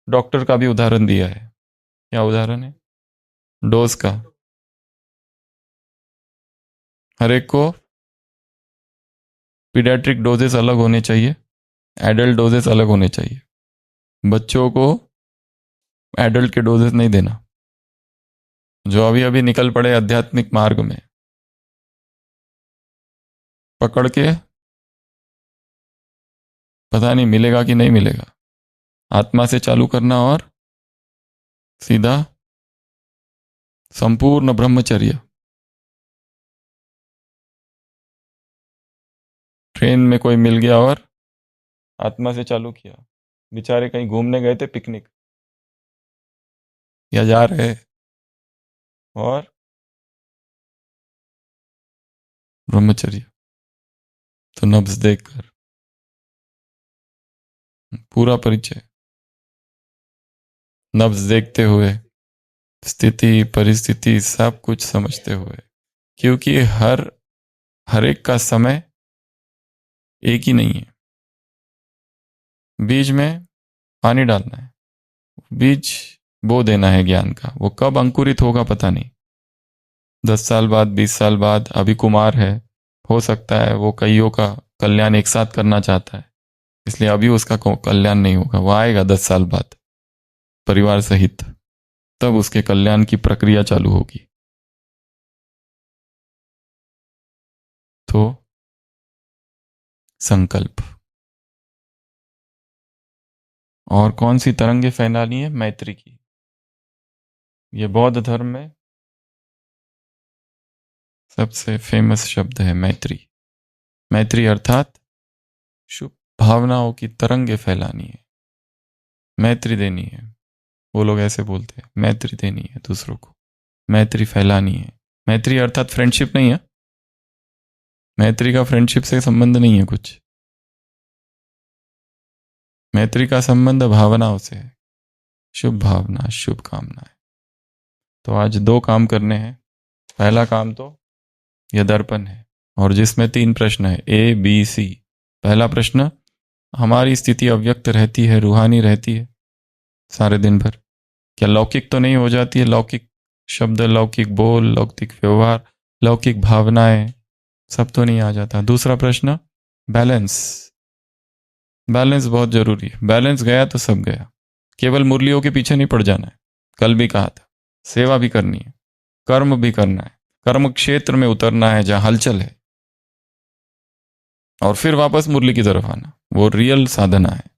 Doctor का भी उदाहरण दिया है। क्या उदाहरण है? डोज का। हर एक को पीडियाट्रिक डोजेस अलग होने चाहिए, एडल्ट डोजेस अलग होने चाहिए। बच्चों को एडल्ट के डोजेस नहीं देना, जो अभी अभी निकल पड़े आध्यात्मिक मार्ग में, पकड़ के पता नहीं मिलेगा कि नहीं मिलेगा, आत्मा से चालू करना और सीधा संपूर्ण ब्रह्मचर्य। ट्रेन में कोई मिल गया और आत्मा से चालू किया, बेचारे कहीं घूमने गए थे, पिकनिक या जा रहे, और ब्रह्मचर्य। तो नब्ज देखकर पूरा परिचय, नब्ज देखते हुए, स्थिति परिस्थिति सब कुछ समझते हुए, क्योंकि हर एक का समय एक ही नहीं है। बीज में पानी डालना है, बीज बो देना है ज्ञान का, वो कब अंकुरित होगा पता नहीं, 10 साल बाद, 20 साल बाद। अभी कुमार है, हो सकता है वो कईयों का कल्याण एक साथ करना चाहता है, इसलिए अभी उसका कल्याण नहीं होगा, वो आएगा 10 साल बाद परिवार सहित, तब उसके कल्याण की प्रक्रिया चालू होगी। तो संकल्प, और कौन सी तरंगे फैलानी है? मैत्री की। ये बौद्ध धर्म में सबसे फेमस शब्द है मैत्री। मैत्री अर्थात शुभ भावनाओं की तरंगे फैलानी है, मैत्री देनी है। वो लोग ऐसे बोलते हैं, मैत्री देनी है दूसरों को, मैत्री फैलानी है। मैत्री अर्थात फ्रेंडशिप नहीं है, मैत्री का फ्रेंडशिप से संबंध नहीं है कुछ। मैत्री का संबंध भावनाओं से है, शुभ भावना, शुभ कामनाएं। तो आज 2 काम करने हैं। पहला काम तो यह दर्पण है, और जिसमें 3 प्रश्न है, A, B, C। पहला प्रश्न, हमारी स्थिति अव्यक्त रहती है, रूहानी रहती है सारे दिन भर? क्या लौकिक तो नहीं हो जाती है? लौकिक शब्द, लौकिक बोल, लौकिक व्यवहार, लौकिक भावनाएं, सब तो नहीं आ जाता। दूसरा प्रश्न, बैलेंस। बैलेंस बहुत जरूरी है। बैलेंस गया तो सब गया। केवल मुरलियों के पीछे नहीं पड़ जाना है। कल भी कहा था, सेवा भी करनी है, कर्म भी करना है, कर्म क्षेत्र में उतरना है जहां हलचल है, और फिर वापस मुरली की तरफ आना। वो रियल साधना है।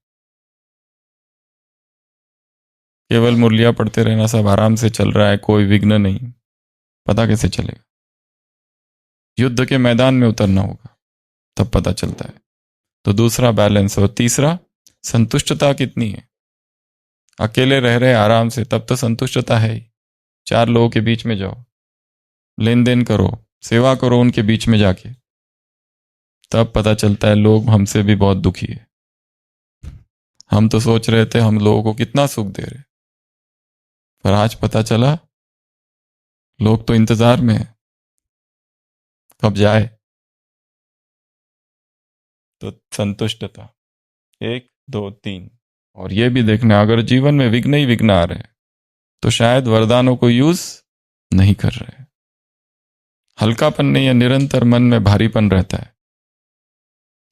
केवल मुरलियां पढ़ते रहना, सब आराम से चल रहा है, कोई विघ्न नहीं, पता कैसे चलेगा? युद्ध के मैदान में उतरना होगा, तब पता चलता है। तो दूसरा बैलेंस। और तीसरा, संतुष्टता कितनी है? अकेले रह रहे आराम से, तब तो संतुष्टता है ही। 4 लोगों के बीच में जाओ, लेन देन करो, सेवा करो उनके बीच में जाके, तब पता चलता है लोग हमसे भी बहुत दुखी है। हम तो सोच रहे थे हम लोगों को कितना सुख दे रहे, पर आज पता चला लोग तो इंतजार में है कब जाए। तो संतुष्टता 1, 2, 3। और यह भी देखना, अगर जीवन में विघ्न ही विघ्न आ रहे हैं तो शायद वरदानों को यूज नहीं कर रहे। हल्कापन नहीं है, निरंतर मन में भारीपन रहता है,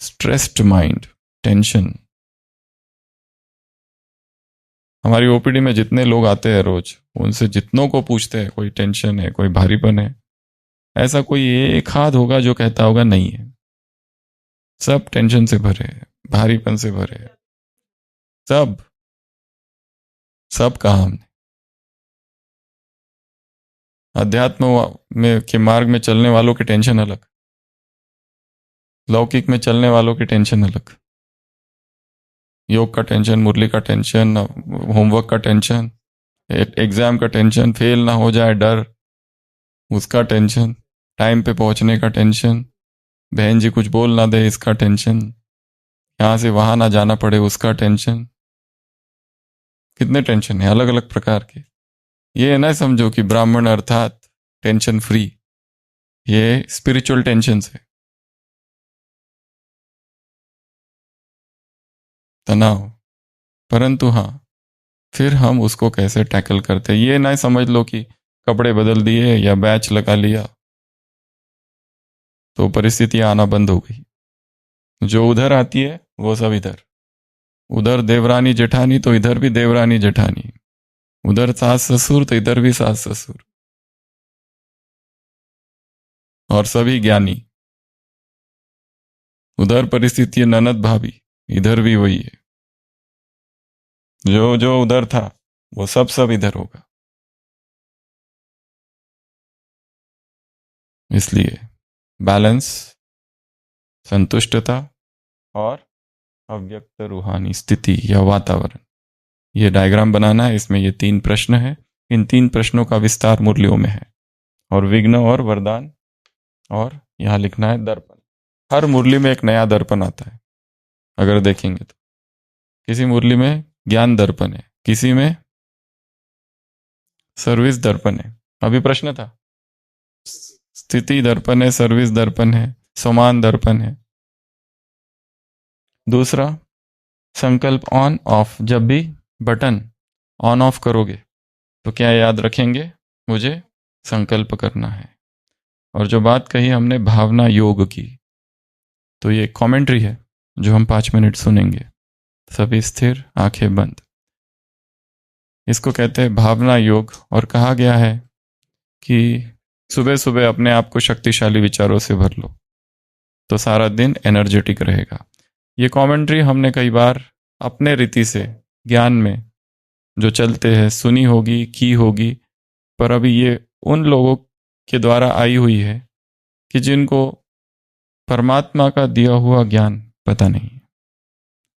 स्ट्रेस्ड माइंड, टेंशन। हमारी ओपीडी में जितने लोग आते हैं रोज, उनसे जितनों को पूछते हैं, कोई टेंशन है, कोई भारीपन है, ऐसा कोई एक हाथ होगा जो कहता होगा नहीं है। सब टेंशन से भरे हैं, भारीपन से भरे हैं, सब कहा हमने। अध्यात्म में के मार्ग में चलने वालों की टेंशन अलग, लौकिक में चलने वालों की टेंशन अलग। योग का टेंशन, मुरली का टेंशन, होमवर्क का टेंशन, एग्जाम का टेंशन, फेल ना हो जाए डर, उसका टेंशन, टाइम पे पहुंचने का टेंशन, बहन जी कुछ बोल ना दे इसका टेंशन, यहां से वहां ना जाना पड़े उसका टेंशन। कितने टेंशन है अलग अलग प्रकार के। ये ना समझो कि ब्राह्मण अर्थात टेंशन फ्री, ये स्पिरिचुअल टेंशन है, तनाव। परंतु हाँ, फिर हम उसको कैसे टैकल करते, ये ना समझ लो कि कपड़े बदल दिए या बैच लगा लिया तो परिस्थितियां आना बंद हो गई। जो उधर आती है वो सब इधर, उधर देवरानी जेठानी तो इधर भी देवरानी जेठानी, उधर सास ससुर तो इधर भी सास ससुर, और सभी ज्ञानी। उधर परिस्थिति ननद भाभी, इधर भी वही है। जो जो उधर था वो सब इधर होगा। इसलिए बैलेंस, संतुष्टता और अव्यक्त रूहानी स्थिति या वातावरण, ये डायग्राम बनाना है। इसमें ये 3 प्रश्न है। इन 3 प्रश्नों का विस्तार मुरलियों में है, और विघ्न और वरदान, और यहां लिखना है दर्पण। हर मुरली में एक नया दर्पण आता है अगर देखेंगे तो। किसी मुरली में ज्ञान दर्पण है, किसी में सर्विस दर्पण है। अभी प्रश्न था, स्थिति दर्पण है, सर्विस दर्पण है, समान दर्पण है। दूसरा, संकल्प ऑन ऑफ। जब भी बटन ऑन ऑफ करोगे तो क्या याद रखेंगे? मुझे संकल्प करना है। और जो बात कही हमने भावना योग की, तो ये कमेंट्री है जो हम 5 मिनट सुनेंगे, सभी स्थिर, आंखें बंद। इसको कहते हैं भावना योग। और कहा गया है कि सुबह सुबह अपने आप को शक्तिशाली विचारों से भर लो तो सारा दिन एनर्जेटिक रहेगा। ये कमेंट्री हमने कई बार अपने रीति से ज्ञान में जो चलते हैं, सुनी होगी, की होगी, पर अभी ये उन लोगों के द्वारा आई हुई है कि जिनको परमात्मा का दिया हुआ ज्ञान पता नहीं,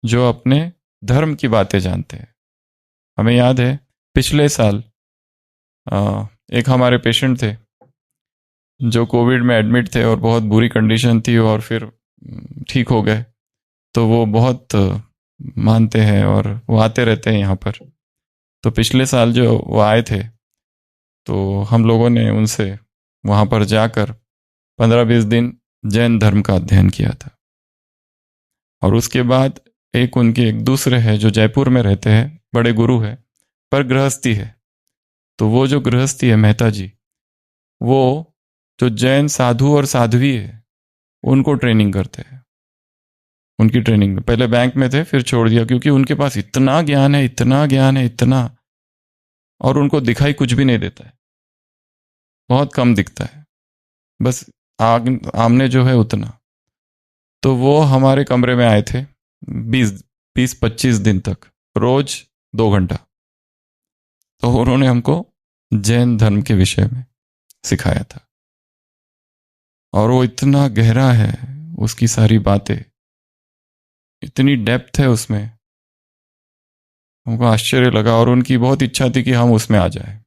जो अपने धर्म की बातें जानते हैं। हमें याद है पिछले साल एक हमारे पेशेंट थे जो कोविड में एडमिट थे और बहुत बुरी कंडीशन थी और फिर ठीक हो गए। तो वो बहुत मानते हैं और वो आते रहते हैं यहाँ पर। तो पिछले साल जो वो आए थे तो हम लोगों ने उनसे वहाँ पर जाकर 15-20 दिन जैन धर्म का अध्ययन किया था। और उसके बाद एक उनके एक दूसरे हैं जो जयपुर में रहते हैं, बड़े गुरु है पर गृहस्थी है। तो वो जो गृहस्थी है मेहता जी, वो जो जैन साधु और साध्वी है उनको ट्रेनिंग करते हैं। उनकी ट्रेनिंग में पहले बैंक में थे, फिर छोड़ दिया क्योंकि उनके पास इतना ज्ञान है, इतना ज्ञान है, इतना, और उनको दिखाई कुछ भी नहीं देता है, बहुत कम दिखता है, बस आमने जो है उतना। तो वो हमारे कमरे में आए थे 20-25 दिन तक, रोज 2 घंटा। तो उन्होंने हमको जैन धर्म के विषय में सिखाया था और वो इतना गहरा है, उसकी सारी बातें, इतनी डेप्थ है उसमें, हमको आश्चर्य लगा और उनकी बहुत इच्छा थी कि हम उसमें आ जाए।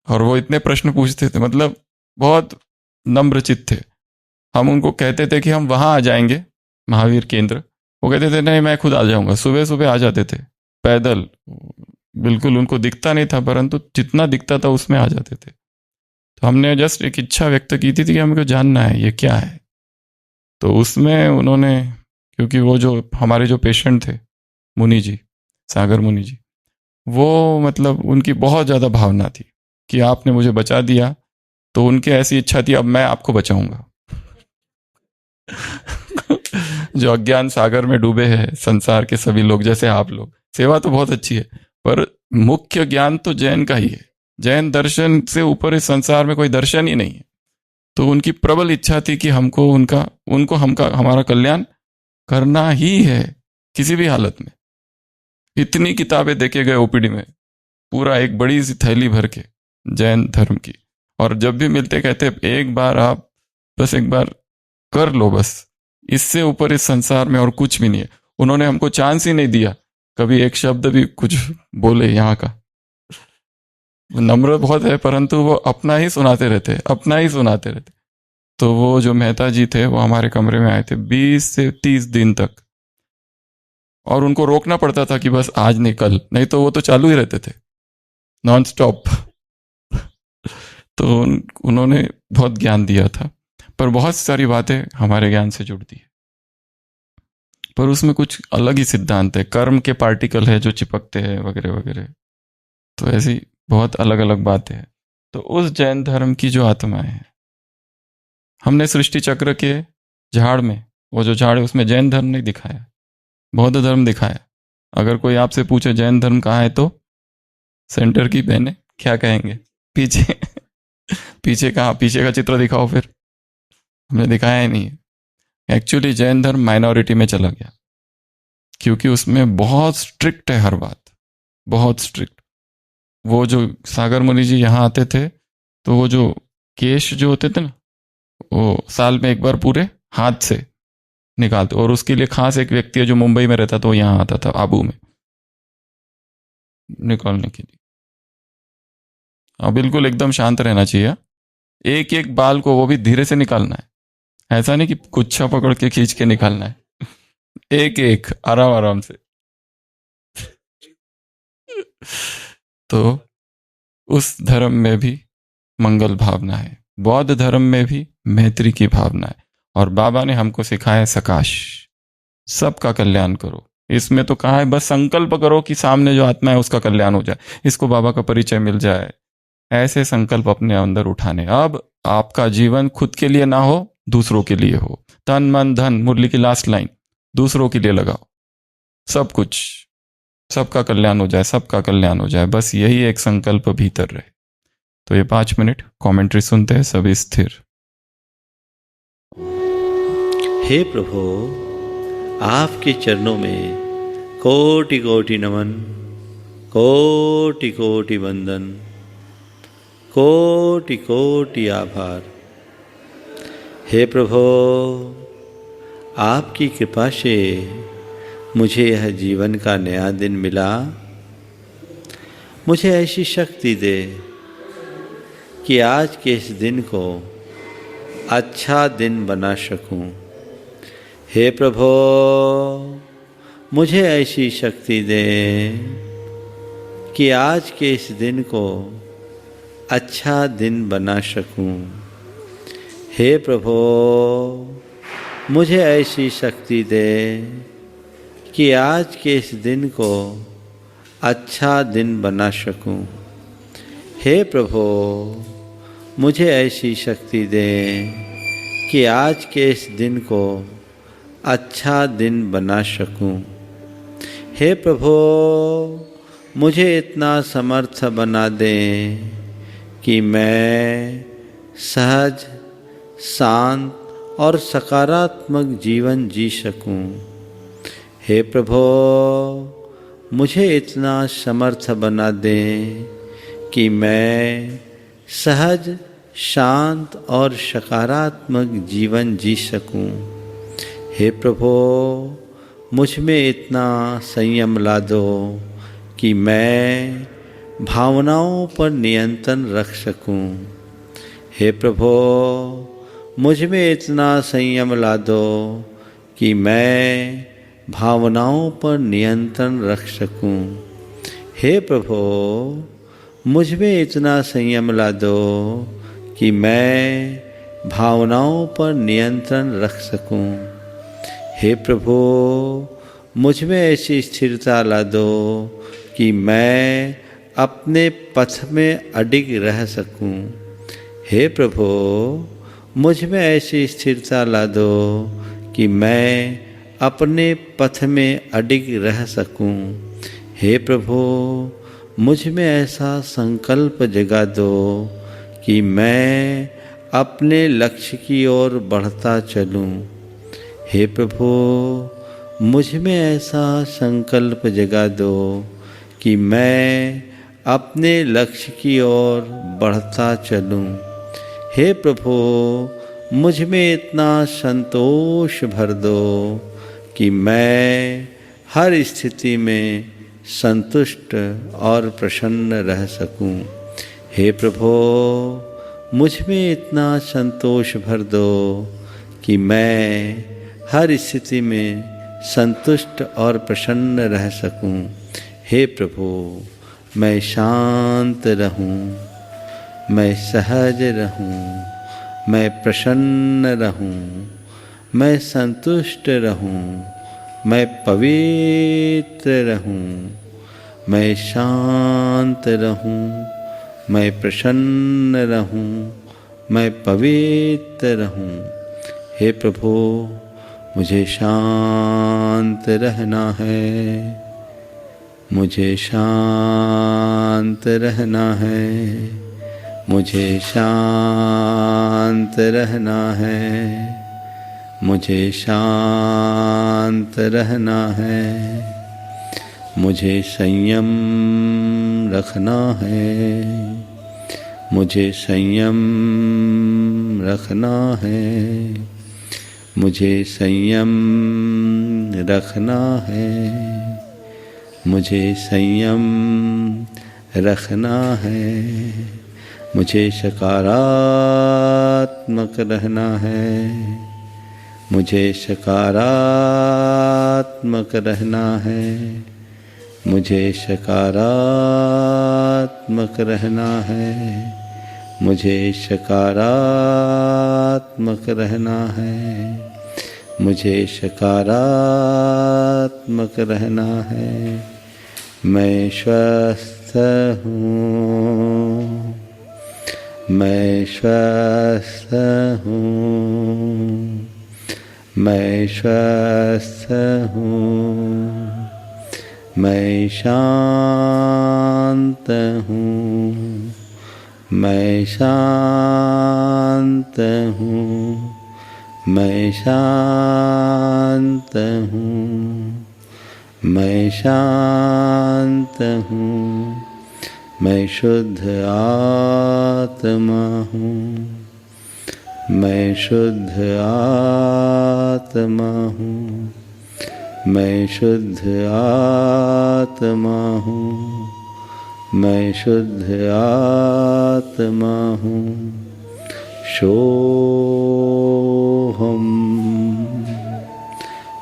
और वो इतने प्रश्न पूछते थे, मतलब बहुत नम्रचित्त थे। हम उनको कहते थे कि हम वहां आ जाएंगे महावीर केंद्र, वो कहते थे नहीं मैं खुद आ जाऊंगा। सुबह सुबह आ जाते थे पैदल, बिल्कुल उनको दिखता नहीं था परंतु जितना दिखता था उसमें आ जाते थे। तो हमने जस्ट एक इच्छा व्यक्त की थी कि हमको जानना है ये क्या है। तो उसमें उन्होंने, क्योंकि वो जो हमारे जो पेशेंट थे मुनि जी, सागर मुनि जी, वो मतलब उनकी बहुत ज़्यादा भावना थी कि आपने मुझे बचा दिया, तो उनकी ऐसी इच्छा थी अब मैं आपको बचाऊंगा। जो अज्ञान सागर में डूबे हैं संसार के सभी लोग जैसे आप लोग, सेवा तो बहुत अच्छी है पर मुख्य ज्ञान तो जैन का ही है। जैन दर्शन से ऊपर इस संसार में कोई दर्शन ही नहीं है। तो उनकी प्रबल इच्छा थी कि हमको हमारा कल्याण करना ही है किसी भी हालत में। इतनी किताबें देके गए ओपीडी में, पूरा एक बड़ी सी थैली भर के जैन धर्म की, और जब भी मिलते कहते एक बार आप बस एक बार कर लो, बस इससे ऊपर इस संसार में और कुछ भी नहीं है। उन्होंने हमको चांस ही नहीं दिया कभी एक शब्द भी कुछ बोले। यहाँ का नम्र बहुत है परंतु वो अपना ही सुनाते रहते, अपना ही सुनाते रहते। तो वो जो मेहता जी थे वो हमारे कमरे में आए थे 20 से 30 दिन तक, और उनको रोकना पड़ता था कि बस आज नहीं कल, नहीं तो वो तो चालू ही रहते थे नॉन स्टॉप। तो उन्होंने बहुत ज्ञान दिया था, पर बहुत सारी बातें हमारे ज्ञान से जुड़ती है, पर उसमें कुछ अलग ही सिद्धांत है, कर्म के पार्टिकल है जो चिपकते हैं वगैरह वगैरह। तो ऐसी बहुत अलग अलग बातें हैं। तो उस जैन धर्म की जो आत्माएं हैं, हमने सृष्टि चक्र के झाड़ में, वो जो झाड़ है उसमें जैन धर्म नहीं दिखाया, बौद्ध धर्म दिखाया। अगर कोई आपसे पूछे जैन धर्म कहाँ है तो सेंटर की बहनें क्या कहेंगे? पीछे पीछे कहाँ? पीछे का चित्र दिखाओ। फिर हमने दिखाया ही नहीं है। एक्चुअली जैन धर्म माइनॉरिटी में चला गया क्योंकि उसमें बहुत स्ट्रिक्ट है हर बात, बहुत स्ट्रिक्ट। वो जो सागर मुनि जी यहाँ आते थे तो वो जो केश जो होते थे ना, वो साल में एक बार पूरे हाथ से निकालते, और उसके लिए खास एक व्यक्ति है जो मुंबई में रहता था, वो यहाँ आता था आबू में निकालने के लिए। बिल्कुल एकदम शांत रहना चाहिए, एक एक बाल को वो भी धीरे से निकालना है, ऐसा नहीं कि गुच्छा पकड़ के खींच के निकालना है, एक एक आराम आराम से। तो उस धर्म में भी मंगल भावना है, बौद्ध धर्म में भी मैत्री की भावना है, और बाबा ने हमको सिखाया सकाश, सबका कल्याण करो। इसमें तो कहा है बस संकल्प करो कि सामने जो आत्मा है उसका कल्याण हो जाए, इसको बाबा का परिचय मिल जाए, ऐसे संकल्प अपने अंदर उठाने। अब आपका जीवन खुद के लिए ना हो, दूसरों के लिए हो। तन मन धन, मुरली की लास्ट लाइन, दूसरों के लिए लगाओ सब कुछ, सबका कल्याण हो जाए, सबका कल्याण हो जाए, बस यही एक संकल्प भीतर रहे। तो ये 5 मिनट कमेंट्री सुनते हैं सभी स्थिर। हे प्रभु, आपके चरणों में कोटि कोटि नमन, कोटि कोटि वंदन, कोटि कोटि आभार। हे प्रभु, आपकी कृपा से मुझे यह जीवन का नया दिन मिला। मुझे ऐसी शक्ति दे कि आज के इस दिन को अच्छा दिन बना सकूं। हे प्रभु, मुझे ऐसी शक्ति दे कि आज के इस दिन को अच्छा दिन बना सकूं। हे प्रभु, मुझे ऐसी शक्ति दे कि आज के इस दिन को अच्छा दिन बना सकूं। हे प्रभु, मुझे ऐसी शक्ति दे कि आज के इस दिन को अच्छा दिन बना सकूं। हे प्रभु, मुझे इतना समर्थ बना दे कि मैं सहज, शांत और सकारात्मक जीवन जी सकूं। हे प्रभु, मुझे इतना समर्थ बना दे कि मैं सहज, शांत और सकारात्मक जीवन जी सकूं। हे प्रभु, मुझ में इतना संयम ला दो कि मैं भावनाओं पर नियंत्रण रख सकूं। हे प्रभु, मुझ में इतना संयम ला दो कि मैं भावनाओं पर नियंत्रण रख सकूं। हे प्रभु, मुझ में इतना संयम ला दो कि मैं भावनाओं पर नियंत्रण रख सकूं। हे प्रभु, मुझ में ऐसी स्थिरता ला दो कि मैं अपने पथ में अडिग रह सकूं। हे प्रभु, मुझ में ऐसी स्थिरता ला दो कि मैं अपने पथ में अडिग रह सकूं। हे प्रभु, मुझ में ऐसा संकल्प जगा दो कि मैं अपने लक्ष्य की ओर बढ़ता चलूं। हे प्रभु, मुझ में ऐसा संकल्प जगा दो कि मैं अपने लक्ष्य की ओर बढ़ता चलूं। हे प्रभु, मुझ में इतना संतोष भर दो कि मैं हर स्थिति में संतुष्ट और प्रसन्न रह सकूं। हे प्रभु, मुझ में इतना संतोष भर दो कि मैं हर स्थिति में संतुष्ट और प्रसन्न रह सकूं। हे प्रभु, मैं शांत रहूं, मैं सहज रहूं, मैं प्रसन्न रहूं, मैं संतुष्ट रहूं, मैं पवित्र रहूं, मैं शांत रहूं, मैं प्रसन्न रहूं, मैं पवित्र रहूं। हे प्रभु, मुझे शांत रहना है, मुझे शांत रहना है, मुझे शांत रहना है, मुझे शांत रहना है, मुझे संयम रखना है, मुझे संयम रखना है, मुझे संयम रखना है, मुझे संयम रखना है, मुझे सकारात्मक रहना है, मुझे सकारात्मक रहना है, मुझे सकारात्मक रहना है, मुझे सकारात्मक रहना है, मुझे सकारात्मक रहना है। मैं स्वस्थ हूँ, मैं स्वस्थ हूँ, मैं स्वस्थ हूँ, मैं शांत हूँ, मैं शांत हूँ, मैं शांत हूँ, मैं शांत हूँ, मैं शुद्ध आत्मा हूँ, मैं शुद्ध आत्मा हूँ, मैं शुद्ध आत्मा हूँ, मैं शुद्ध आत्मा हूँ। सोहम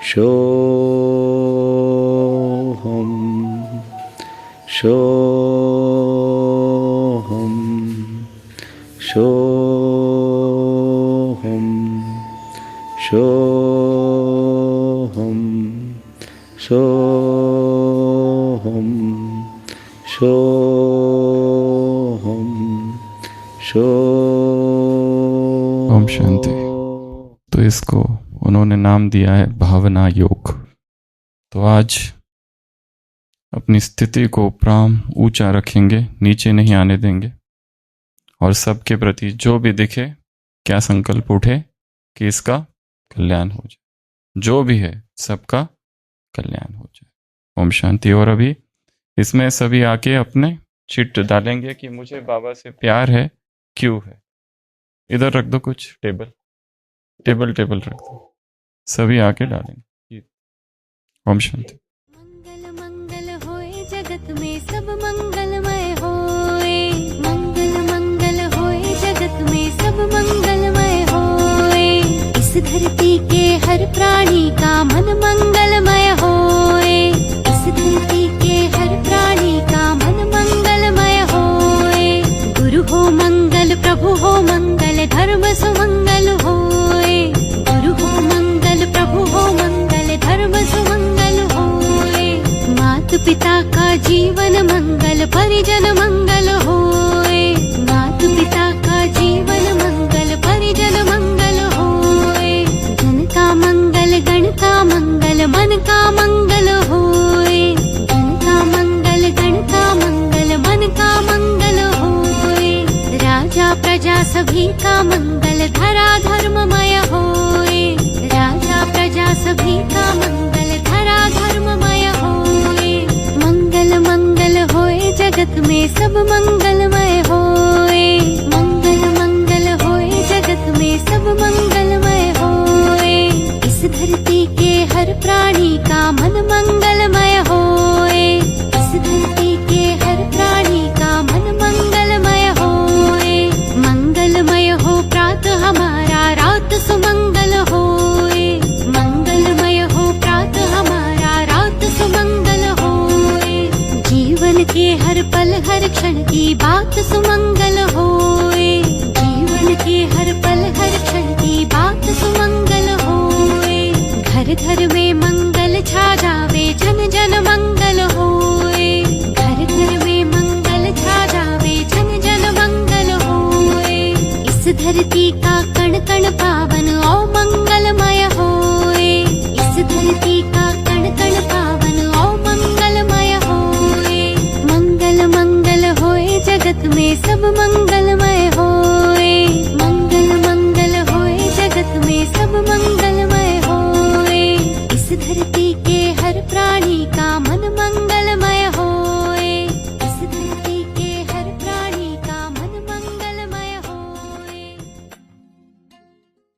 सोहम सोहम सोहम सोहम सोहम सोहम सोहम। ओम शांति। तो इसको उन्होंने नाम दिया है भावना योग। तो आज अपनी स्थिति को प्राण ऊंचा रखेंगे, नीचे नहीं आने देंगे, और सबके प्रति जो भी दिखे क्या संकल्प उठे कि इसका कल्याण हो जाए, जो भी है सबका कल्याण हो जाए। ओम शांति। और अभी इसमें सभी आके अपने चिट डालेंगे कि मुझे बाबा से प्यार है, क्यों है। इधर रख दो, कुछ टेबल रख दो, सभी आके डालेंगे। ओम शांति। मंगल मंगल होए जगत में सब मंगलमय होए, मंगल मंगल होए जगत में सब मंगलमय होए। इस धरती के हर प्राणी का मन मंगलमय होए, इस धरती के हर प्राणी का मन मंगलमय होए। गुरु हो मंगल, प्रभु हो मंगल, धर्म सुमंगल होए। गुरु हो मंगल, प्रभु हो मंगल, धर्म सुमंगल होए। मात पिता का जीवन मंगल, परिजन मंगल होए। मात पिता का जीवन मंगल, परिजन मंगल होए। जन का मंगल, गण का मंगल, मन का मंगल होए। जन का मंगल, गण का मंगल, मन का मंगल होए। राजा प्रजा सभी का मंगल, धरा धर्ममय होए। राजा प्रजा सभी का मंगल, धरा धर्ममय होए। मंगल मंगल होए जगत में सब मंगलमय